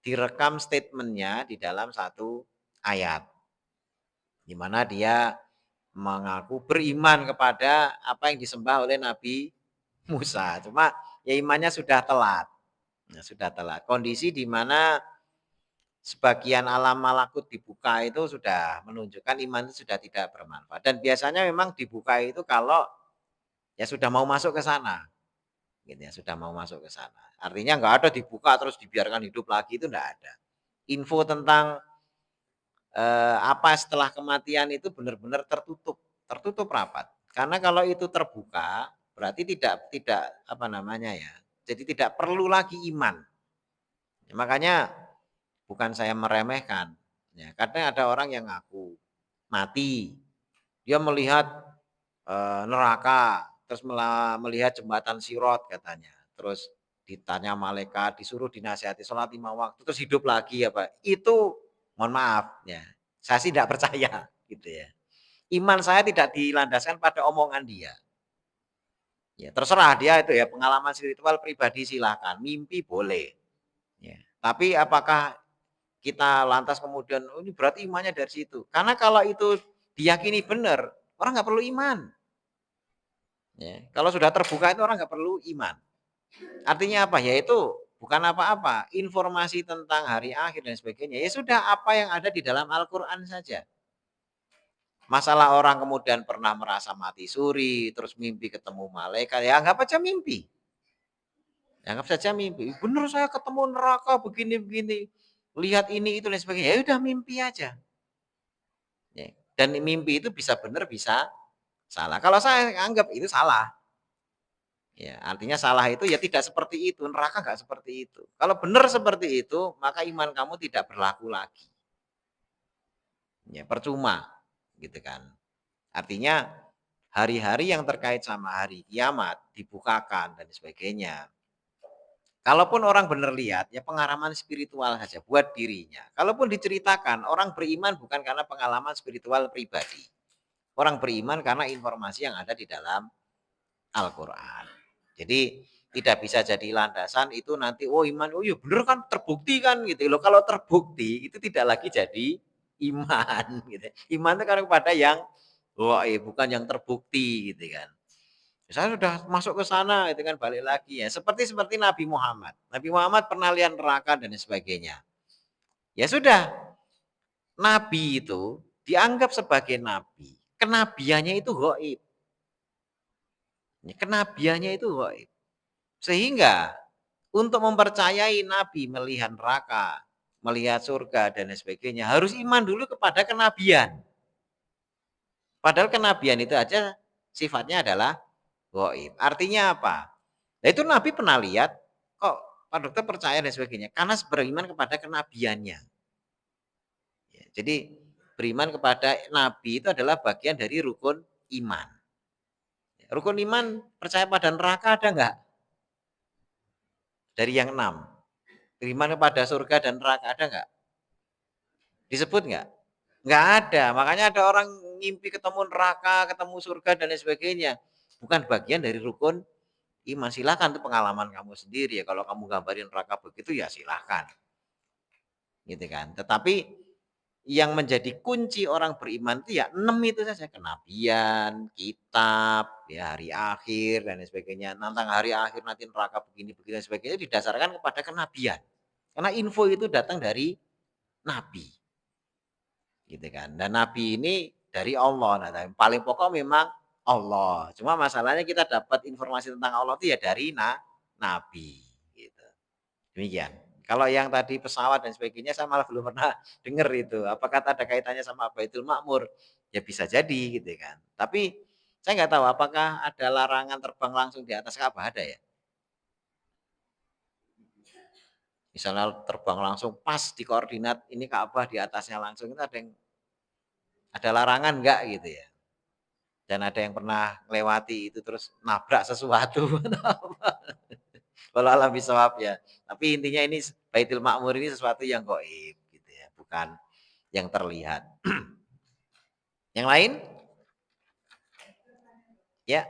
direkam statementnya di dalam satu ayat di mana dia mengaku beriman kepada apa yang disembah oleh Nabi Musa. Cuma ya imannya sudah telat. Nah, sudah telat. Kondisi di mana sebagian alam malakut dibuka itu sudah menunjukkan iman itu sudah tidak bermanfaat. Dan biasanya memang dibuka itu kalau ya sudah mau masuk ke sana, gitu ya, sudah mau masuk ke sana. Artinya nggak ada dibuka terus dibiarkan hidup lagi, itu nggak ada. Info tentang apa setelah kematian itu benar-benar tertutup, tertutup rapat. Karena kalau itu terbuka, berarti tidak apa namanya ya, jadi tidak perlu lagi iman. Ya, makanya bukan saya meremehkan, ya, kadang ada orang yang ngaku mati, dia melihat neraka, terus melihat jembatan Sirot katanya, terus ditanya malaikat, disuruh dinasihati sholat 5 waktu, terus hidup lagi ya Pak. Itu mohon maaf ya, saya sih tidak percaya gitu ya. Iman saya tidak dilandaskan pada omongan dia. Ya, terserah dia itu ya, pengalaman spiritual pribadi silahkan, mimpi boleh. Ya. Tapi apakah kita lantas kemudian, oh ini berarti imannya dari situ. Karena kalau itu diyakini benar, orang nggak perlu iman. Ya. Kalau sudah terbuka itu orang nggak perlu iman. Artinya apa? Ya itu bukan apa-apa. Informasi tentang hari akhir dan sebagainya. Ya sudah apa yang ada di dalam Al-Quran saja. Masalah orang kemudian pernah merasa mati suri, terus mimpi ketemu malaikat, ya anggap aja mimpi. Ya, anggap saja mimpi. Benar saya ketemu neraka begini-begini. Lihat ini itu dan sebagainya. Ya udah mimpi aja. Ya. Dan mimpi itu bisa benar bisa salah. Kalau saya anggap itu salah. Ya, artinya salah itu ya tidak seperti itu, neraka nggak seperti itu. Kalau benar seperti itu, maka iman kamu tidak berlaku lagi. Ya, percuma, gitu kan. Artinya hari-hari yang terkait sama hari kiamat dibukakan dan sebagainya. Kalaupun orang benar lihat, ya pengalaman spiritual saja buat dirinya. Kalaupun diceritakan, orang beriman bukan karena pengalaman spiritual pribadi. Orang beriman karena informasi yang ada di dalam Al-Quran. Jadi tidak bisa jadi landasan itu nanti oh iman oh iya bener kan terbukti kan gitu loh. Kalau terbukti itu tidak lagi jadi iman gitu. Iman itu kan kepada yang wah bukan yang terbukti gitu kan. Saya sudah masuk ke sana itu kan balik lagi ya. Seperti Nabi Muhammad. Nabi Muhammad pernah lihat neraka dan sebagainya. Ya sudah, nabi itu dianggap sebagai nabi. Kenabiannya itu gaib. Kenabiannya itu gaib. Sehingga untuk mempercayai Nabi melihat neraka, melihat surga dan sebagainya, harus iman dulu kepada kenabian. Padahal kenabian itu aja sifatnya adalah gaib. Artinya apa? Nah, itu Nabi pernah lihat kok Pak Dokter percaya dan sebagainya karena beriman kepada kenabiannya. Ya, jadi beriman kepada Nabi itu adalah bagian dari rukun iman. Rukun iman percaya pada neraka ada enggak? Dari yang 6. Beriman kepada surga dan neraka ada enggak? Disebut nggak? Nggak ada. Makanya ada orang ngimpi ketemu neraka, ketemu surga dan lain sebagainya. Bukan bagian dari rukun iman. Silakan itu pengalaman kamu sendiri ya. Kalau kamu gambarin neraka begitu ya silakan. Gitu kan. Tetapi yang menjadi kunci orang beriman itu ya 6 itu saja. Kenabian, kitab, ya hari akhir dan lain sebagainya. Tentang hari akhir nanti neraka begini-begini dan sebagainya didasarkan kepada kenabian. Karena info itu datang dari nabi. Gitu kan. Dan nabi ini dari Allah. Nah, yang paling pokok memang Allah. Cuma masalahnya kita dapat informasi tentang Allah itu ya dari nabi gitu. Demikian. Kalau yang tadi pesawat dan sebagainya saya malah belum pernah dengar itu. Apakah ada kaitannya sama Baitul Makmur? Ya bisa jadi gitu kan. Tapi saya nggak tahu apakah ada larangan terbang langsung di atas Ka'bah ada ya? Misalnya terbang langsung pas di koordinat ini Ka'bah di atasnya langsung itu ada larangan enggak gitu ya? Dan ada yang pernah lewati itu terus nabrak sesuatu walau alam bisawab ya. Tapi intinya ini Baitul Makmur ini sesuatu yang gaib gitu ya, bukan yang terlihat. Yang lain? Ya.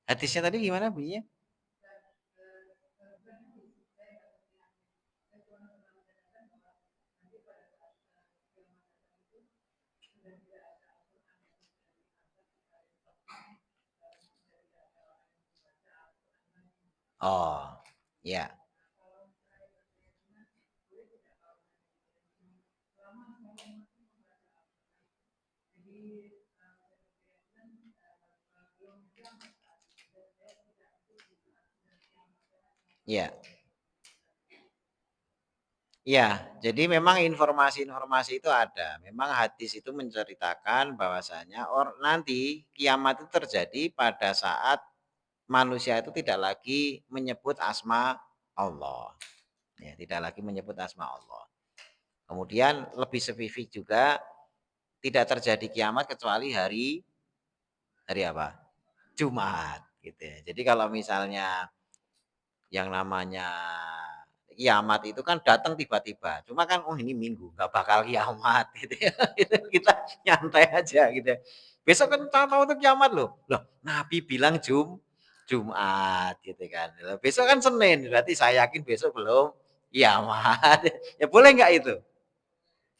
Hadisnya tadi gimana bunyinya? Oh, ya. Ya. Ya, jadi memang informasi-informasi itu ada. Memang hadis itu menceritakan bahwasanya nanti kiamat itu terjadi pada saat manusia itu tidak lagi menyebut asma Allah. Ya, tidak lagi menyebut asma Allah. Kemudian lebih spesifik juga tidak terjadi kiamat kecuali hari hari apa? Jumat gitu ya. Jadi kalau misalnya yang namanya kiamat itu kan datang tiba-tiba. Cuma kan oh ini minggu nggak bakal kiamat gitu ya. Itu kita nyantai aja gitu ya. Besok kan tahu itu kiamat loh. Loh, Nabi bilang Jumat gitu kan. Loh, besok kan Senin, berarti saya yakin besok belum kiamat. Ya boleh nggak itu?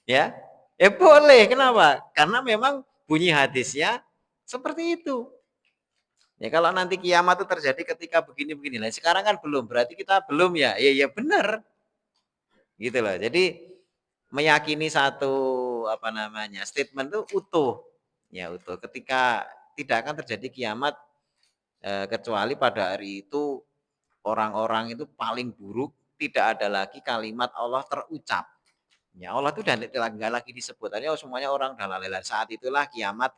Ya. Ya boleh. Kenapa? Karena memang bunyi hadisnya seperti itu. Ya kalau nanti kiamat itu terjadi ketika begini-begini. Nah, sekarang kan belum, berarti kita belum ya. Ya ya benar. Gitu loh. Jadi meyakini satu apa namanya? Statement itu utuh. Ya utuh. Ketika tidak akan terjadi kiamat kecuali pada hari itu orang-orang itu paling buruk, tidak ada lagi kalimat Allah terucap. Ya Allah itu udah nggak lagi disebut. Artinya semuanya orang dalam lelah. Saat itulah kiamat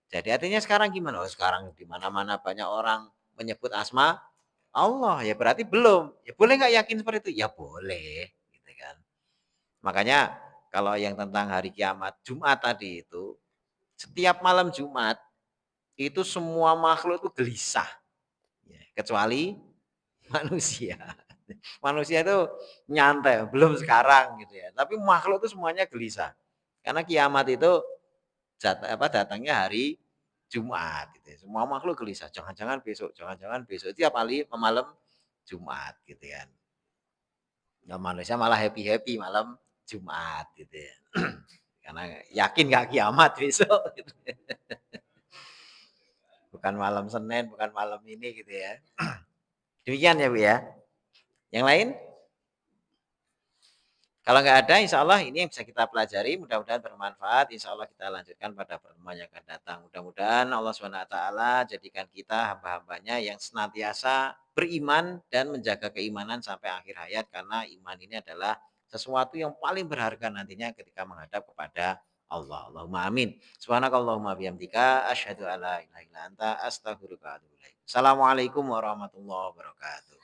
terjadi. Artinya sekarang gimana? Oh, sekarang di mana-mana banyak orang menyebut asma Allah, ya berarti belum. Ya boleh nggak yakin seperti itu? Ya boleh, gitu kan. Makanya kalau yang tentang hari kiamat Jumat tadi itu, setiap malam Jumat itu semua makhluk itu gelisah, ya, kecuali manusia. Manusia itu nyantai, belum sekarang gitu ya. Tapi makhluk itu semuanya gelisah. Karena kiamat itu datangnya hari Jumat gitu ya. Semua makhluk gelisah, jangan-jangan besok, jangan-jangan besok. Tiap kali malam Jumat gitu kan. Ya, manusia malah happy-happy malam Jumat gitu ya. Karena yakin gak kiamat besok gitu. Bukan malam Senin, bukan malam ini gitu ya. Demikian ya Bu ya. Yang lain? Kalau nggak ada, insya Allah ini yang bisa kita pelajari. Mudah-mudahan bermanfaat. Insya Allah kita lanjutkan pada pertemuan yang akan datang. Mudah-mudahan Allah SWT jadikan kita hamba-hambanya yang senantiasa beriman dan menjaga keimanan sampai akhir hayat. Karena iman ini adalah sesuatu yang paling berharga nantinya ketika menghadap kepada Allah. Allahumma amin. Subhanakallahumma bihamdika. Asyhadu alla ilaha illa anta astaghfiruka wa atubu ilaik. Assalamualaikum warahmatullahi wabarakatuh.